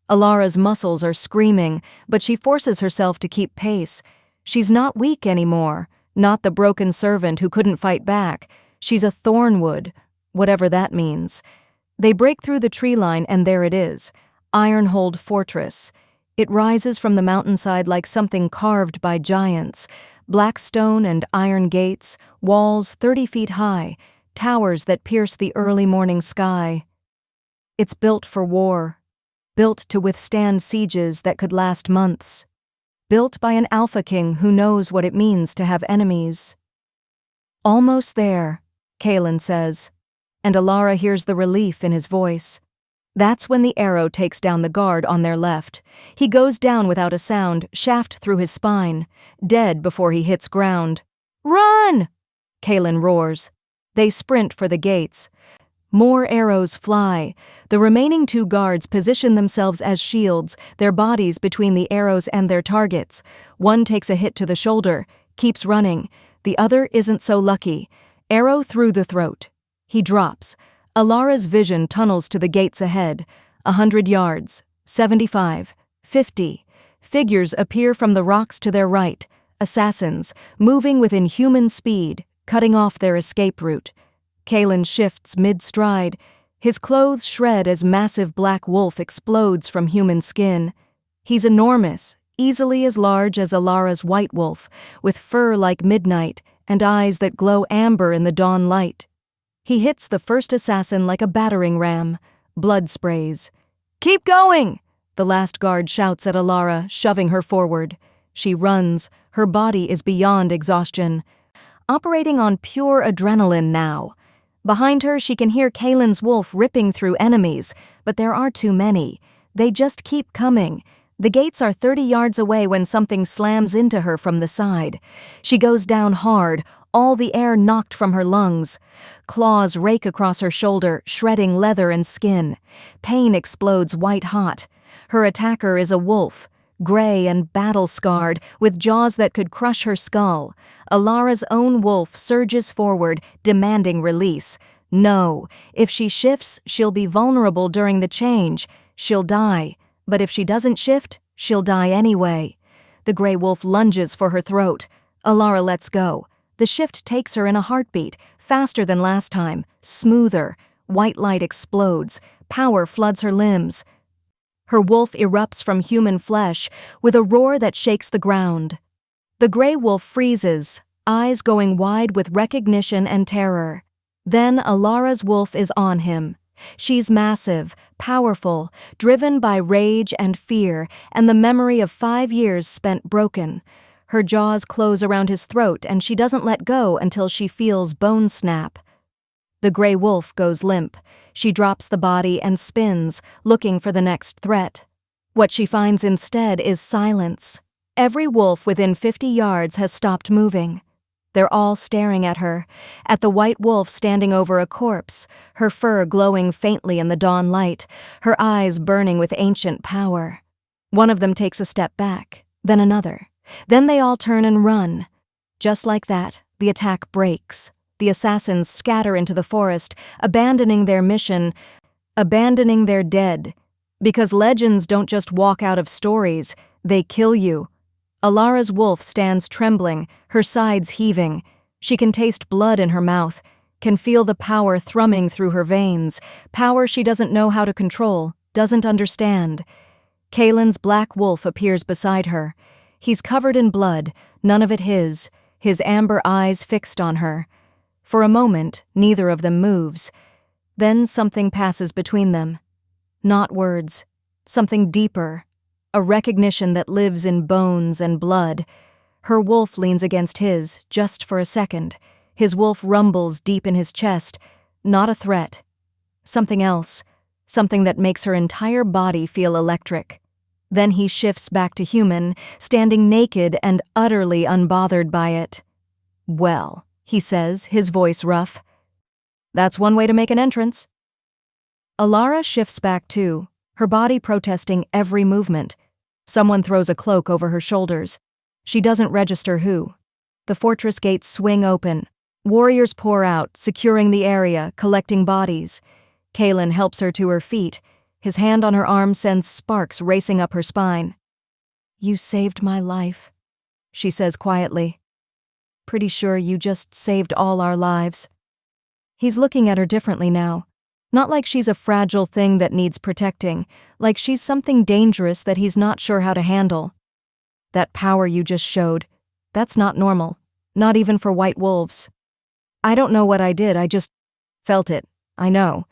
Alara's muscles are screaming, but she forces herself to keep pace. She's not weak anymore, not the broken servant who couldn't fight back. She's a Thornwood, whatever that means. They break through the tree line and there it is, Ironhold Fortress. It rises from the mountainside like something carved by giants. Black stone and iron gates, walls 30 feet high, towers that pierce the early morning sky. It's built for war. Built to withstand sieges that could last months. Built by an Alpha King who knows what it means to have enemies. Almost there, Kalen says, and Alara hears the relief in his voice. That's when the arrow takes down the guard on their left. He goes down without a sound, shaft through his spine, dead before he hits ground. Run! Kalen roars. They sprint for the gates. More arrows fly. The remaining 2 guards position themselves as shields, their bodies between the arrows and their targets. One takes a hit to the shoulder, keeps running. The other isn't so lucky. Arrow through the throat. He drops. Alara's vision tunnels to the gates ahead. 100 yards, 75, 50. Figures appear from the rocks to their right. Assassins, moving within human speed, cutting off their escape route. Kalen shifts mid-stride. His clothes shred as massive black wolf explodes from human skin. He's enormous, easily as large as Alara's white wolf, with fur like midnight and eyes that glow amber in the dawn light. He hits the first assassin like a battering ram. Blood sprays. Keep going! The last guard shouts at Alara, shoving her forward. She runs. Her body is beyond exhaustion. Operating on pure adrenaline now. Behind her, she can hear Kalen's wolf ripping through enemies, but there are too many. They just keep coming. The gates are 30 yards away when something slams into her from the side. She goes down hard, all the air knocked from her lungs. Claws rake across her shoulder, shredding leather and skin. Pain explodes white-hot. Her attacker is a wolf, gray and battle-scarred, with jaws that could crush her skull. Alara's own wolf surges forward, demanding release. No, if she shifts, she'll be vulnerable during the change. She'll die. But if she doesn't shift, she'll die anyway. The gray wolf lunges for her throat. Alara lets go. The shift takes her in a heartbeat, faster than last time, smoother. White light explodes. Power floods her limbs. Her wolf erupts from human flesh with a roar that shakes the ground. The gray wolf freezes, eyes going wide with recognition and terror. Then Alara's wolf is on him. She's massive, powerful, driven by rage and fear and the memory of 5 years spent broken. Her jaws close around his throat and she doesn't let go until she feels bone snap. The gray wolf goes limp. She drops the body and spins, looking for the next threat. What she finds instead is silence. Every wolf within 50 yards has stopped moving. They're all staring at her, at the white wolf standing over a corpse, her fur glowing faintly in the dawn light, her eyes burning with ancient power. One of them takes a step back, then another. Then they all turn and run. Just like that, the attack breaks. The assassins scatter into the forest, abandoning their mission, abandoning their dead. Because legends don't just walk out of stories, they kill you. Alara's wolf stands trembling, her sides heaving. She can taste blood in her mouth, can feel the power thrumming through her veins, power she doesn't know how to control, doesn't understand. Kalen's black wolf appears beside her. He's covered in blood, none of it his amber eyes fixed on her. For a moment, neither of them moves. Then something passes between them. Not words, something deeper. A recognition that lives in bones and blood. Her wolf leans against his, just for a second. His wolf rumbles deep in his chest. Not a threat. Something else. Something that makes her entire body feel electric. Then he shifts back to human, standing naked and utterly unbothered by it. "Well," he says, his voice rough. "That's one way to make an entrance." Alara shifts back too, her body protesting every movement. Someone throws a cloak over her shoulders. She doesn't register who. The fortress gates swing open. Warriors pour out, securing the area, collecting bodies. Kalen helps her to her feet. His hand on her arm sends sparks racing up her spine. "You saved my life," she says quietly. "Pretty sure you just saved all our lives." He's looking at her differently now. Not like she's a fragile thing that needs protecting, like she's something dangerous that he's not sure how to handle. "That power you just showed, that's not normal, not even for white wolves." "I don't know what I did, I just felt it, I know."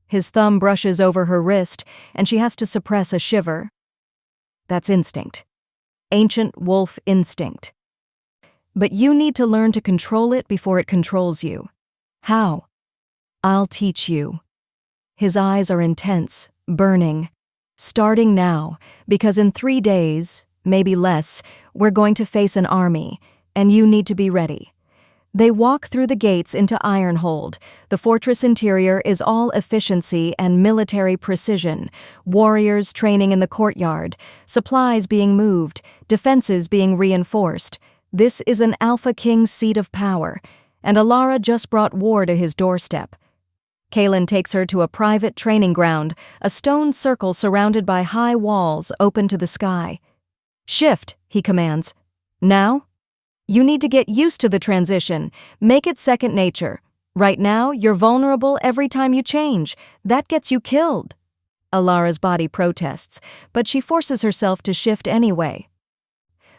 His thumb brushes over her wrist, and she has to suppress a shiver. "That's instinct. Ancient wolf instinct. But you need to learn to control it before it controls you." "How?" "I'll teach you." His eyes are intense, burning. "Starting now, because in 3 days, maybe less, we're going to face an army, and you need to be ready." They walk through the gates into Ironhold. The fortress interior is all efficiency and military precision, warriors training in the courtyard, supplies being moved, defenses being reinforced. This is an Alpha King's seat of power, and Alara just brought war to his doorstep. Kalen takes her to a private training ground, a stone circle surrounded by high walls open to the sky. "Shift," he commands. "Now?" "You need to get used to the transition. Make it second nature. Right now, you're vulnerable every time you change. That gets you killed." Alara's body protests, but she forces herself to shift anyway.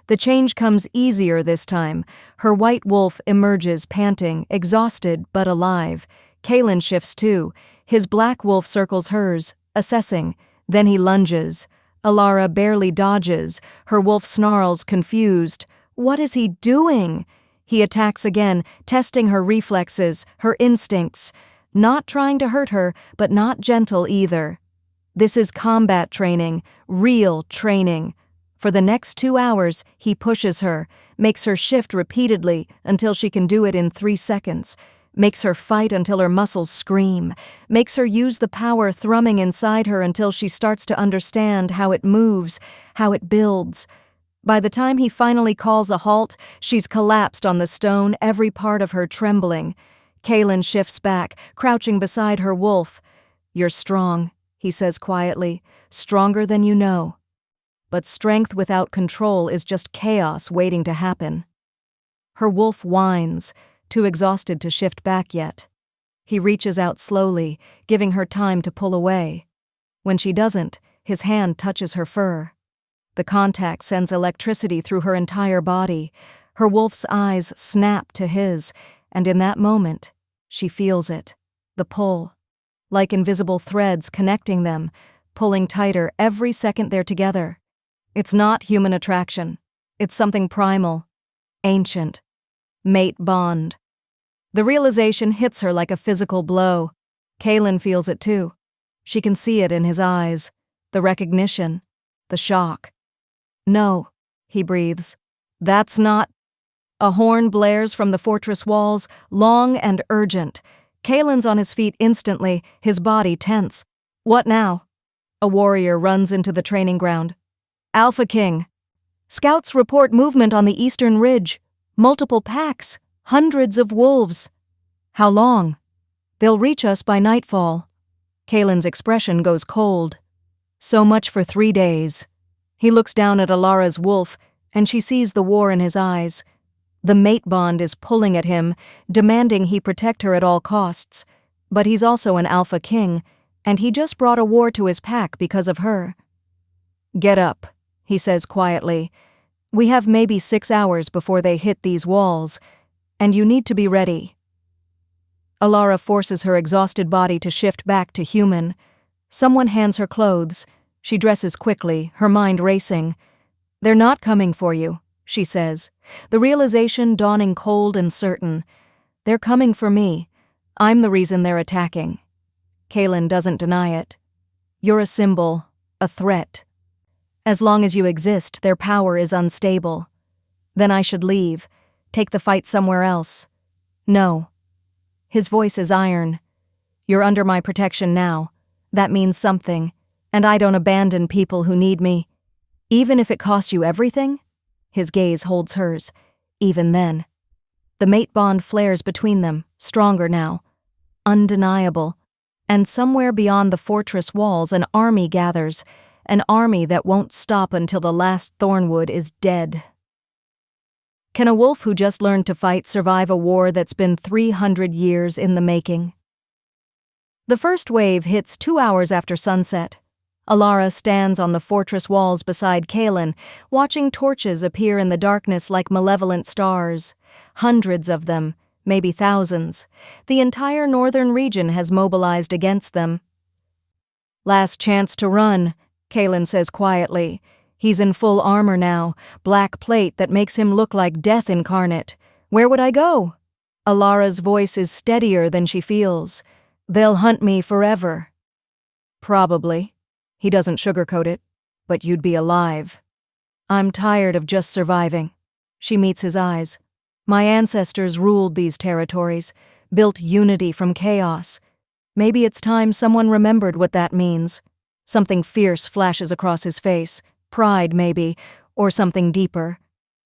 The change comes easier this time. Her white wolf emerges panting, exhausted but alive. Kalen shifts too. His black wolf circles hers, assessing. Then he lunges. Alara barely dodges. Her wolf snarls, confused. What is he doing? He attacks again, testing her reflexes, her instincts. Not trying to hurt her, but not gentle either. This is combat training, real training. For the next 2 hours, he pushes her, makes her shift repeatedly until she can do it in 3 seconds. Makes her fight until her muscles scream, makes her use the power thrumming inside her until she starts to understand how it moves, how it builds. By the time he finally calls a halt, she's collapsed on the stone, every part of her trembling. Kalen shifts back, crouching beside her wolf. "You're strong," he says quietly, "stronger than you know." but strength without control is just chaos waiting to happen. Her wolf whines, too exhausted to shift back yet. He reaches out slowly, giving her time to pull away. When she doesn't, his hand touches her fur. The contact sends electricity through her entire body. Her wolf's eyes snap to his, and in that moment, she feels it. The pull. Like invisible threads connecting them, pulling tighter every second they're together. It's not human attraction. It's something primal, ancient. Mate bond. The realization hits her like a physical blow. Kaylin feels it too. She can see it in his eyes. The recognition. The shock. "No," he breathes. "That's not." A horn blares from the fortress walls, long and urgent. Kaylin's on his feet instantly, his body tense. "What now?" A warrior runs into the training ground. "Alpha King. Scouts report movement on the eastern ridge. Multiple packs. Hundreds of wolves." "How long?" "They'll reach us by nightfall." Kaylin's expression goes cold. "So much for 3 days." He looks down at Alara's wolf, and she sees the war in his eyes. The mate bond is pulling at him, demanding he protect her at all costs. But he's also an alpha king, and he just brought a war to his pack because of her. "Get up," he says quietly. "We have maybe 6 hours before they hit these walls, and you need to be ready." Alara forces her exhausted body to shift back to human. Someone hands her clothes. She dresses quickly, her mind racing. "They're not coming for you," she says, the realization dawning cold and certain. "They're coming for me. I'm the reason they're attacking." Kaylin doesn't deny it. "You're a symbol, a threat. As long as you exist, their power is unstable. Then I should leave, take the fight somewhere else." "No." His voice is iron. "You're under my protection now. That means something, and I don't abandon people who need me. Even if it costs you everything?" His gaze holds hers. "Even then." The mate bond flares between them, stronger now. Undeniable. And somewhere beyond the fortress walls an army gathers, an army that won't stop until the last Thornwood is dead. Can a wolf who just learned to fight survive a war that's been 300 years in the making? The first wave hits 2 hours after sunset. Alara stands on the fortress walls beside Kaylin, watching torches appear in the darkness like malevolent stars. Hundreds of them, maybe thousands. The entire northern region has mobilized against them. "Last chance to run," Kaylin says quietly. He's in full armor now, black plate that makes him look like death incarnate. "Where would I go?" Alara's voice is steadier than she feels. "They'll hunt me forever." "Probably." He doesn't sugarcoat it. "But you'd be alive." "I'm tired of just surviving." She meets his eyes. "My ancestors ruled these territories, built unity from chaos. Maybe it's time someone remembered what that means." Something fierce flashes across his face. Pride, maybe, or something deeper.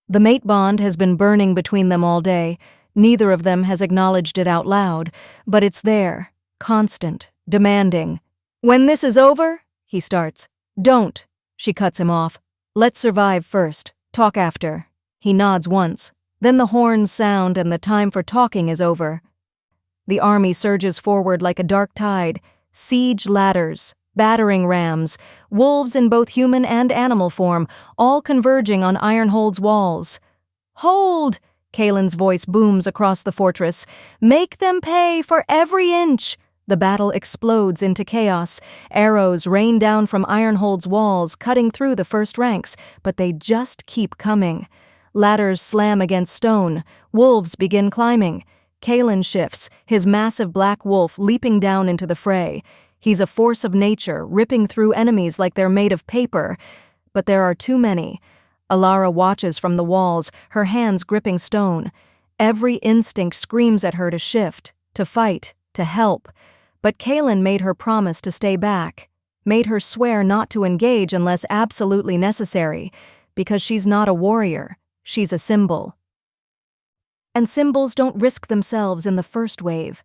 The mate bond has been burning between them all day. Neither of them has acknowledged it out loud, but it's there, constant, demanding. "When this is over," he starts. "Don't," she cuts him off. "Let's survive first, talk after." He nods once. Then the horns sound and the time for talking is over. The army surges forward like a dark tide. Siege ladders, battering rams, wolves in both human and animal form, all converging on Ironhold's walls. "Hold!" Kaylin's voice booms across the fortress. "Make them pay for every inch!" The battle explodes into chaos. Arrows rain down from Ironhold's walls, cutting through the first ranks, but they just keep coming. Ladders slam against stone. Wolves begin climbing. Kaylin shifts, his massive black wolf leaping down into the fray. He's a force of nature, ripping through enemies like they're made of paper. But there are too many. Alara watches from the walls, her hands gripping stone. Every instinct screams at her to shift, to fight, to help. But Kaylin made her promise to stay back, made her swear not to engage unless absolutely necessary, because she's not a warrior, she's a symbol. And symbols don't risk themselves in the first wave.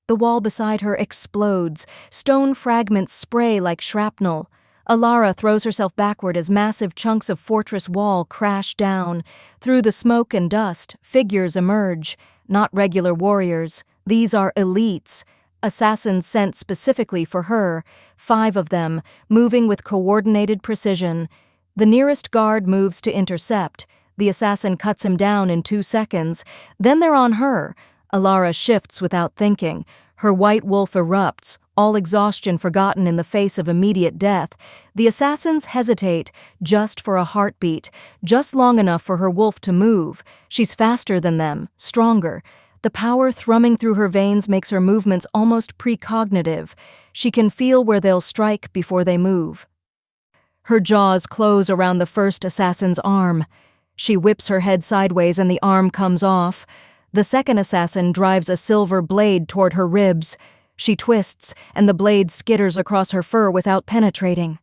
The wall beside her explodes, stone fragments spray like shrapnel. Alara throws herself backward as massive chunks of fortress wall crash down. Through the smoke and dust, figures emerge. Not regular warriors. These are elites. Assassins sent specifically for her, 5 of them, moving with coordinated precision. The nearest guard moves to intercept. The assassin cuts him down in 2 seconds. Then they're on her. Alara shifts without thinking. Her white wolf erupts, all exhaustion forgotten in the face of immediate death. The assassins hesitate, just for a heartbeat, just long enough for her wolf to move. She's faster than them, stronger. The power thrumming through her veins makes her movements almost precognitive. She can feel where they'll strike before they move. Her jaws close around the first assassin's arm. She whips her head sideways and the arm comes off. The second assassin drives a silver blade toward her ribs. She twists, and the blade skitters across her fur without penetrating.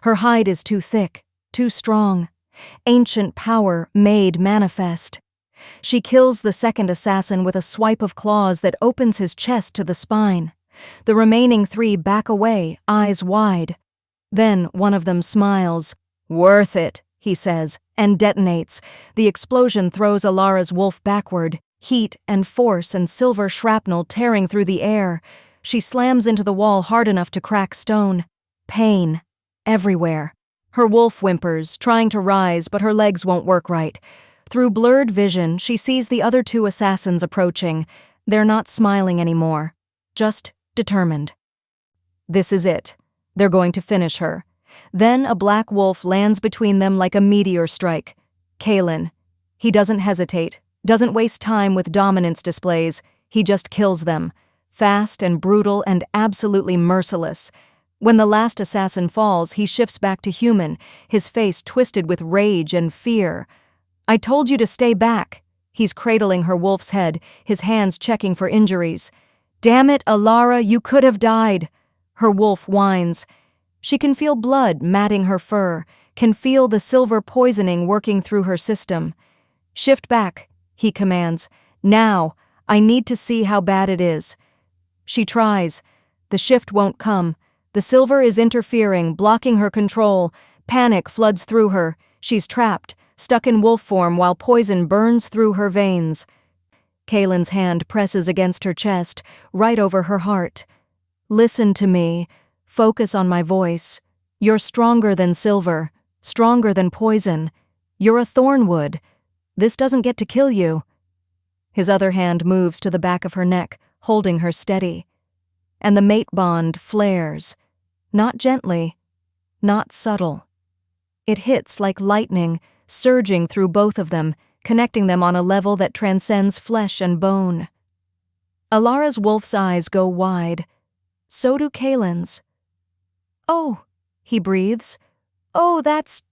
Her hide is too thick, too strong. Ancient power made manifest. She kills the second assassin with a swipe of claws that opens his chest to the spine. The remaining 3 back away, eyes wide. Then one of them smiles. "Worth it," he says, and detonates. The explosion throws Alara's wolf backward, heat and force and silver shrapnel tearing through the air. She slams into the wall hard enough to crack stone. Pain. Everywhere. Her wolf whimpers, trying to rise, but her legs won't work right. Through blurred vision, she sees the other 2 assassins approaching. They're not smiling anymore. Just determined. This is it. They're going to finish her. Then a black wolf lands between them like a meteor strike. Kalen. He doesn't hesitate, doesn't waste time with dominance displays. He just kills them. Fast and brutal and absolutely merciless. When the last assassin falls, he shifts back to human, his face twisted with rage and fear. "I told you to stay back." He's cradling her wolf's head, his hands checking for injuries. "Damn it, Alara, you could have died." Her wolf whines. She can feel blood matting her fur, can feel the silver poisoning working through her system. "Shift back," he commands. "Now, I need to see how bad it is." She tries. The shift won't come. The silver is interfering, blocking her control. Panic floods through her. She's trapped, stuck in wolf form while poison burns through her veins. Kalen's hand presses against her chest, right over her heart. "Listen to me. Focus on my voice. You're stronger than silver, stronger than poison. You're a thornwood. This doesn't get to kill you." His other hand moves to the back of her neck, holding her steady. And the mate bond flares. Not gently, not subtle. It hits like lightning, surging through both of them, connecting them on a level that transcends flesh and bone. Alara's wolf's eyes go wide. So do Kalen's. "Oh," he breathes. "Oh, that's—"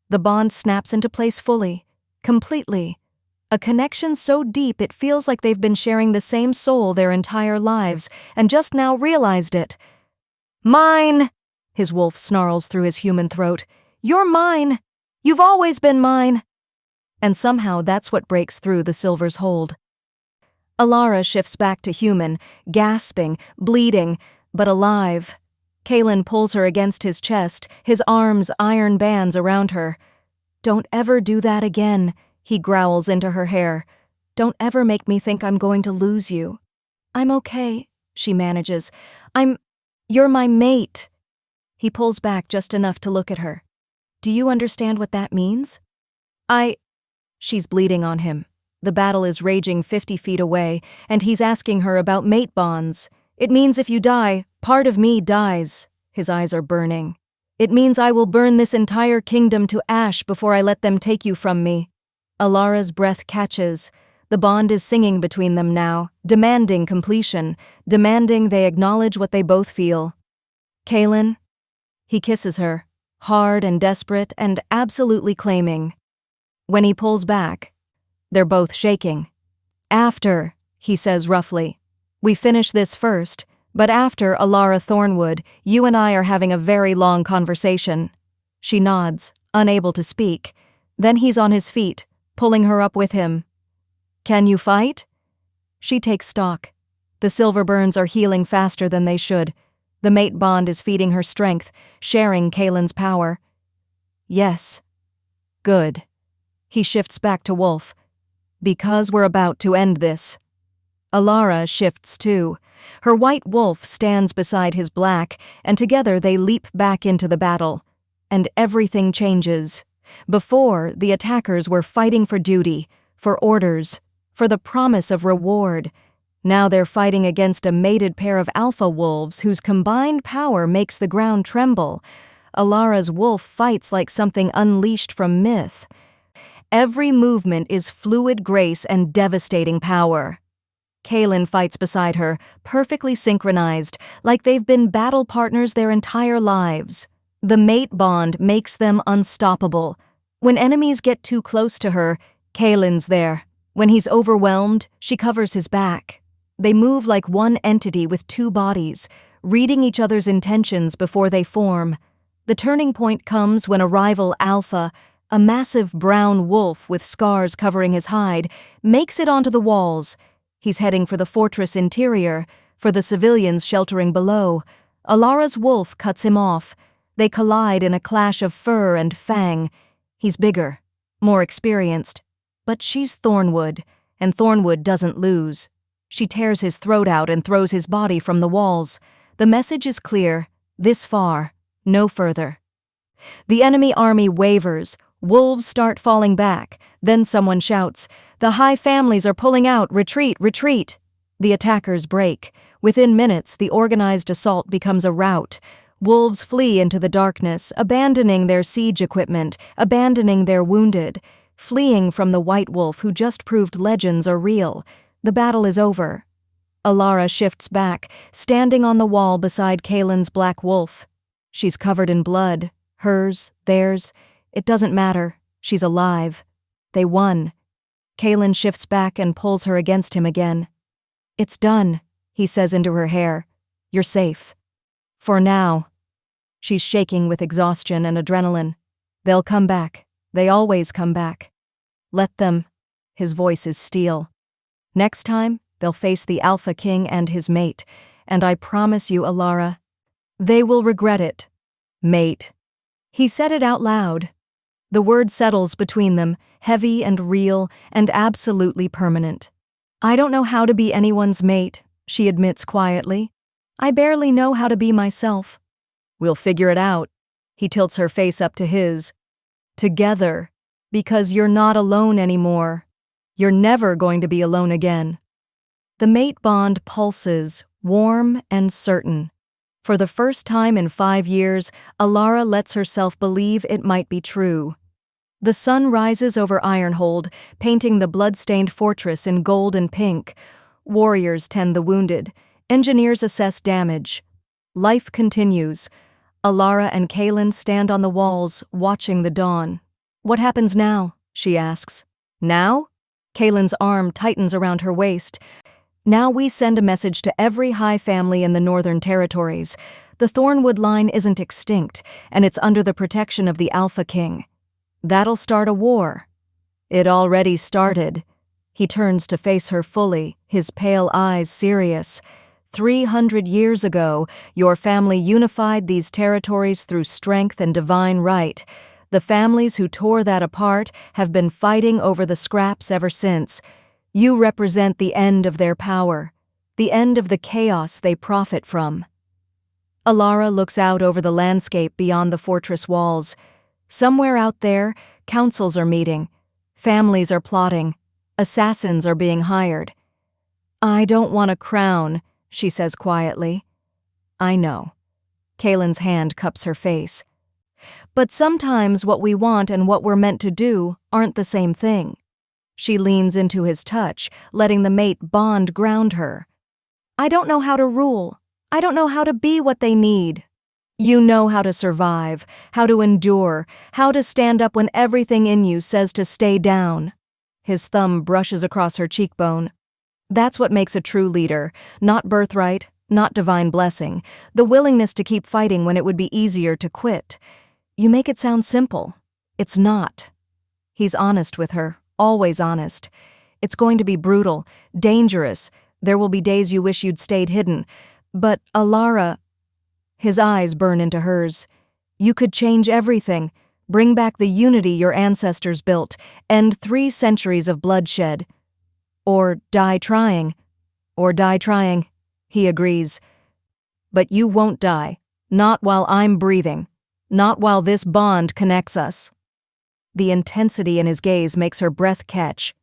The bond snaps into place fully, completely. A connection so deep it feels like they've been sharing the same soul their entire lives, and just now realized it. "Mine!" His wolf snarls through his human throat. "You're mine! You've always been mine!" And somehow that's what breaks through the silver's hold. Alara shifts back to human, gasping, bleeding, but alive. Kalen pulls her against his chest, his arms iron bands around her. "Don't ever do that again," he growls into her hair. "Don't ever make me think I'm going to lose you." "I'm okay," she manages. You're my mate." He pulls back just enough to look at her. "Do you understand what that means?" She's bleeding on him. The battle is raging 50 feet away, and he's asking her about mate bonds. "It means if you die, part of me dies." His eyes are burning. "It means I will burn this entire kingdom to ash before I let them take you from me." Alara's breath catches. The bond is singing between them now, demanding completion, demanding they acknowledge what they both feel. "Kalen?" He kisses her, hard and desperate and absolutely claiming. When he pulls back, they're both shaking. "After," he says roughly. "We finish this first, but after, Alara Thornwood, you and I are having a very long conversation." She nods, unable to speak. Then he's on his feet, pulling her up with him. "Can you fight?" She takes stock. The silver burns are healing faster than they should. The mate bond is feeding her strength, sharing Kaylin's power. Yes. Good. He shifts back to Wolf. Because we're about to end this. Alara shifts too. Her white wolf stands beside his black, and together they leap back into the battle. And everything changes. Before, the attackers were fighting for duty, for orders, for the promise of reward. Now they're fighting against a mated pair of alpha wolves whose combined power makes the ground tremble. Alara's wolf fights like something unleashed from myth. Every movement is fluid grace and devastating power. Kaylin fights beside her, perfectly synchronized, like they've been battle partners their entire lives. The mate bond makes them unstoppable. When enemies get too close to her, Kaylin's there. When he's overwhelmed, she covers his back. They move like one entity with two bodies, reading each other's intentions before they form. The turning point comes when a rival alpha, a massive brown wolf with scars covering his hide, makes it onto the walls. He's heading for the fortress interior, for the civilians sheltering below. Alara's wolf cuts him off. They collide in a clash of fur and fang. He's bigger, more experienced. But she's Thornwood, and Thornwood doesn't lose. She tears his throat out and throws his body from the walls. The message is clear: this far, no further. The enemy army wavers. Wolves start falling back. Then someone shouts, "The High families are pulling out! Retreat! Retreat!" The attackers break. Within minutes, the organized assault becomes a rout. Wolves flee into the darkness, abandoning their siege equipment, abandoning their wounded, fleeing from the white wolf who just proved legends are real. The battle is over. Alara shifts back, standing on the wall beside Kaylin's black wolf. She's covered in blood. Hers, theirs. It doesn't matter. She's alive. They won. Kaylin shifts back and pulls her against him again. "It's done," he says into her hair. "You're safe. For now." She's shaking with exhaustion and adrenaline. "They'll come back. They always come back. Let them." His voice is steel. "Next time, they'll face the Alpha King and his mate, and I promise you, Alara, they will regret it. Mate." He said it out loud. The word settles between them, heavy and real and absolutely permanent. "I don't know how to be anyone's mate," she admits quietly. "I barely know how to be myself." "We'll figure it out." He tilts her face up to his. "Together, because you're not alone anymore. You're never going to be alone again." The mate bond pulses, warm and certain. For the first time in 5 years, Alara lets herself believe it might be true. The sun rises over Ironhold, painting the blood-stained fortress in gold and pink. Warriors tend the wounded. Engineers assess damage. Life continues. Alara and Kaylin stand on the walls, watching the dawn. "What happens now?" she asks. "Now?" Kaylin's arm tightens around her waist. "Now we send a message to every High family in the Northern Territories. The Thornwood line isn't extinct, and it's under the protection of the Alpha King. That'll start a war. It already started." He turns to face her fully, his pale eyes serious. 300 years ago, your family unified these territories through strength and divine right. The families who tore that apart have been fighting over the scraps ever since. You represent the end of their power, the end of the chaos they profit from." Alara looks out over the landscape beyond the fortress walls. Somewhere out there, councils are meeting. Families are plotting. Assassins are being hired. "I don't want a crown," she says quietly. "I know." Kaylin's hand cups her face. "But sometimes what we want and what we're meant to do aren't the same thing." She leans into his touch, letting the mate bond ground her. "I don't know how to rule. I don't know how to be what they need. You know how to survive, how to endure, how to stand up when everything in you says to stay down." His thumb brushes across her cheekbone. "That's what makes a true leader, not birthright, not divine blessing, the willingness to keep fighting when it would be easier to quit. You make it sound simple. It's not." He's honest with her, always honest. "It's going to be brutal, dangerous. There will be days you wish you'd stayed hidden. But, Alara..." His eyes burn into hers. You could change everything, bring back the unity your ancestors built, end 3 centuries of bloodshed. Or die trying. Or die trying, he agrees. But you won't die. Not while I'm breathing. Not while this bond connects us. The intensity in his gaze makes her breath catch.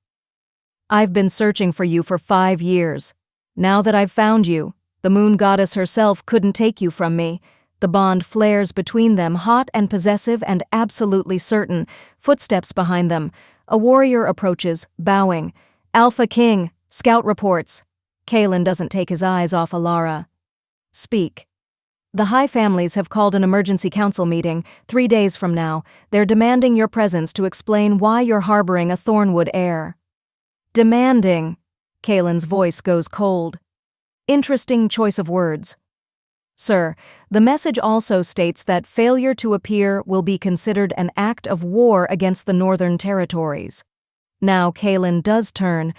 I've been searching for you for 5 years. Now that I've found you, the moon goddess herself couldn't take you from me. The bond flares between them, hot and possessive and absolutely certain. Footsteps behind them. A warrior approaches, bowing. Alpha King, scout reports. Kalen doesn't take his eyes off Alara. Speak. The High families have called an emergency council meeting 3 days from now. They're demanding your presence to explain why you're harboring a Thornwood heir. Demanding. Kalen's voice goes cold. Interesting choice of words. Sir, the message also states that failure to appear will be considered an act of war against the Northern Territories. Now Kalen does turn,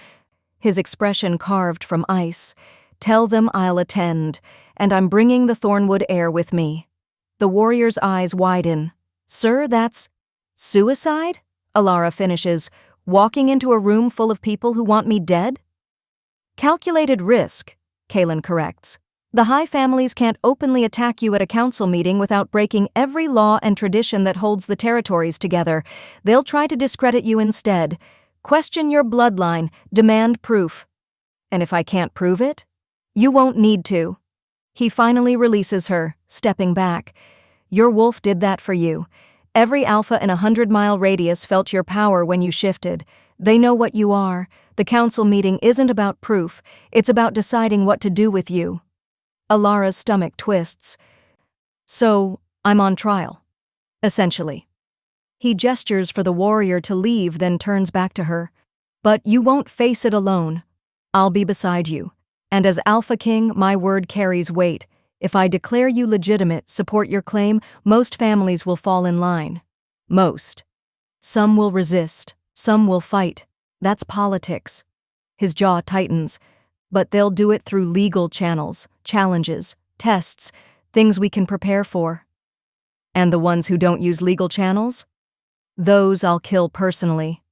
his expression carved from ice. Tell them I'll attend, and I'm bringing the Thornwood heir with me. The warrior's eyes widen. Sir, that's suicide? Alara finishes, walking into a room full of people who want me dead? Calculated risk, Kalen corrects. The High families can't openly attack you at a council meeting without breaking every law and tradition that holds the territories together. They'll try to discredit you instead. Question your bloodline, demand proof. And if I can't prove it? You won't need to. He finally releases her, stepping back. Your wolf did that for you. Every alpha in a 100-mile radius felt your power when you shifted. They know what you are. The council meeting isn't about proof. It's about deciding what to do with you. Alara's stomach twists. So, I'm on trial. Essentially. He gestures for the warrior to leave, then turns back to her. But you won't face it alone. I'll be beside you. And as Alpha King, my word carries weight. If I declare you legitimate, support your claim, most families will fall in line. Most. Some will resist. Some will fight. That's politics. His jaw tightens. But they'll do it through legal channels, challenges, tests, things we can prepare for. And the ones who don't use legal channels? Those I'll kill personally.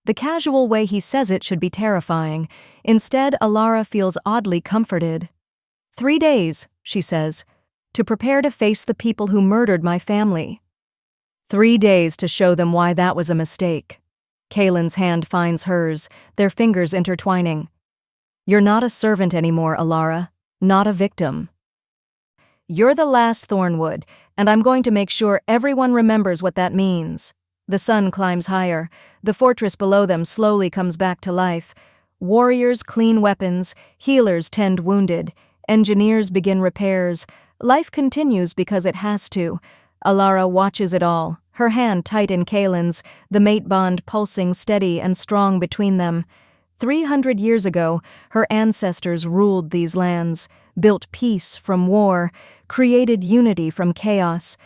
The casual way he says it should be terrifying. Instead, Alara feels oddly comforted. 3 days, she says, to prepare to face the people who murdered my family. 3 days to show them why that was a mistake. Kalen's hand finds hers, their fingers intertwining. You're not a servant anymore, Alara. Not a victim. You're the last Thornwood, and I'm going to make sure everyone remembers what that means. The sun climbs higher. The fortress below them slowly comes back to life. Warriors clean weapons, healers tend wounded, engineers begin repairs. Life continues because it has to. Alara watches it all, her hand tight in Kalen's, the mate bond pulsing steady and strong between them. 300 years ago, her ancestors ruled these lands, built peace from war, created unity from chaos.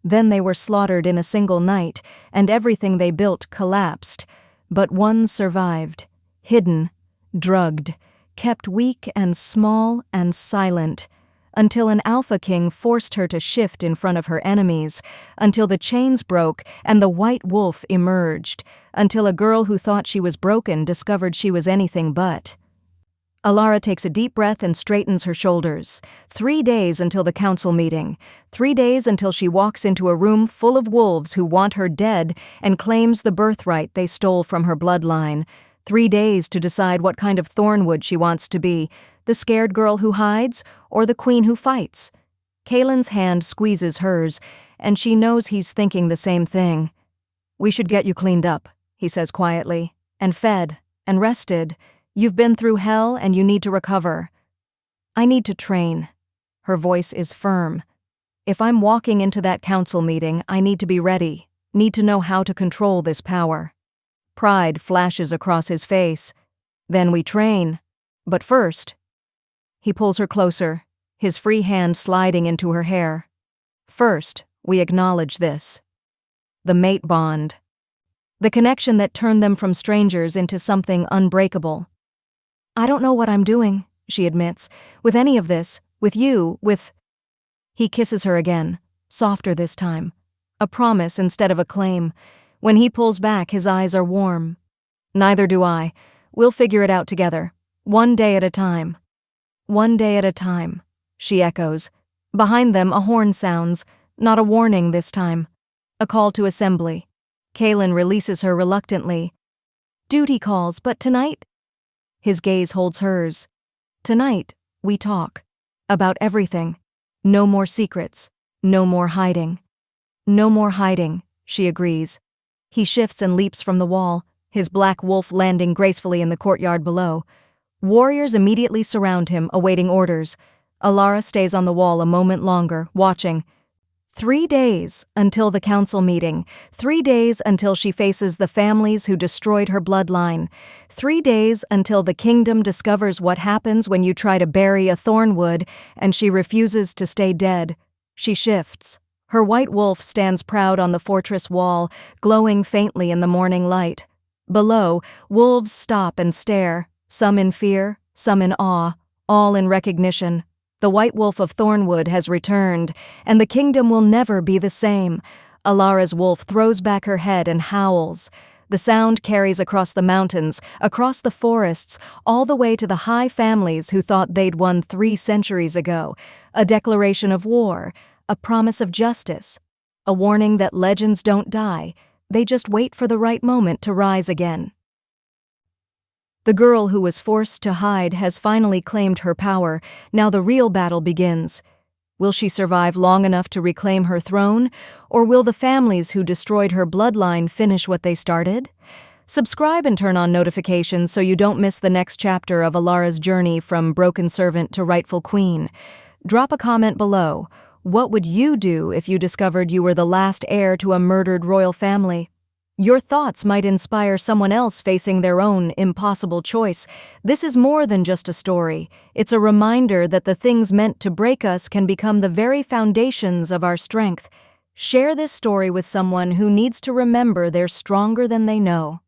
Then they were slaughtered in a single night, and everything they built collapsed. But one survived, hidden, drugged, kept weak and small and silent, until an Alpha King forced her to shift in front of her enemies, until the chains broke and the white wolf emerged, until a girl who thought she was broken discovered she was anything but. Alara takes a deep breath and straightens her shoulders. 3 days until the council meeting. 3 days until she walks into a room full of wolves who want her dead and claims the birthright they stole from her bloodline. 3 days to decide what kind of Thornwood she wants to be, the scared girl who hides or the queen who fights. Kalen's hand squeezes hers, and she knows he's thinking the same thing. We should get you cleaned up, he says quietly, and fed, and rested. You've been through hell and you need to recover. I need to train. Her voice is firm. If I'm walking into that council meeting, I need to be ready, need to know how to control this power. Pride flashes across his face. Then we train. But first... He pulls her closer, his free hand sliding into her hair. First, we acknowledge this. The mate bond. The connection that turned them from strangers into something unbreakable. I don't know what I'm doing, she admits, with any of this, with you, with... He kisses her again, softer this time. A promise instead of a claim. When he pulls back, his eyes are warm. Neither do I. We'll figure it out together. One day at a time. One day at a time, she echoes. Behind them, a horn sounds, not a warning this time. A call to assembly. Kaelin releases her reluctantly. Duty calls, but tonight? His gaze holds hers. Tonight, we talk. About everything. No more secrets. No more hiding. No more hiding, she agrees. He shifts and leaps from the wall, his black wolf landing gracefully in the courtyard below. Warriors immediately surround him, awaiting orders. Alara stays on the wall a moment longer, watching. 3 days until the council meeting. 3 days until she faces the families who destroyed her bloodline. 3 days until the kingdom discovers what happens when you try to bury a thornwood and she refuses to stay dead. She shifts. Her white wolf stands proud on the fortress wall, glowing faintly in the morning light. Below, wolves stop and stare, some in fear, some in awe, all in recognition. The white wolf of Thornwood has returned, and the kingdom will never be the same. Alara's wolf throws back her head and howls. The sound carries across the mountains, across the forests, all the way to the high families who thought they'd won 3 centuries ago. A declaration of war, a promise of justice, a warning that legends don't die, they just wait for the right moment to rise again. The girl who was forced to hide has finally claimed her power. Now the real battle begins. Will she survive long enough to reclaim her throne, or will the families who destroyed her bloodline finish what they started? Subscribe and turn on notifications so you don't miss the next chapter of Alara's journey from broken servant to rightful queen. Drop a comment below. What would you do if you discovered you were the last heir to a murdered royal family? Your thoughts might inspire someone else facing their own impossible choice. This is more than just a story. It's a reminder that the things meant to break us can become the very foundations of our strength. Share this story with someone who needs to remember they're stronger than they know.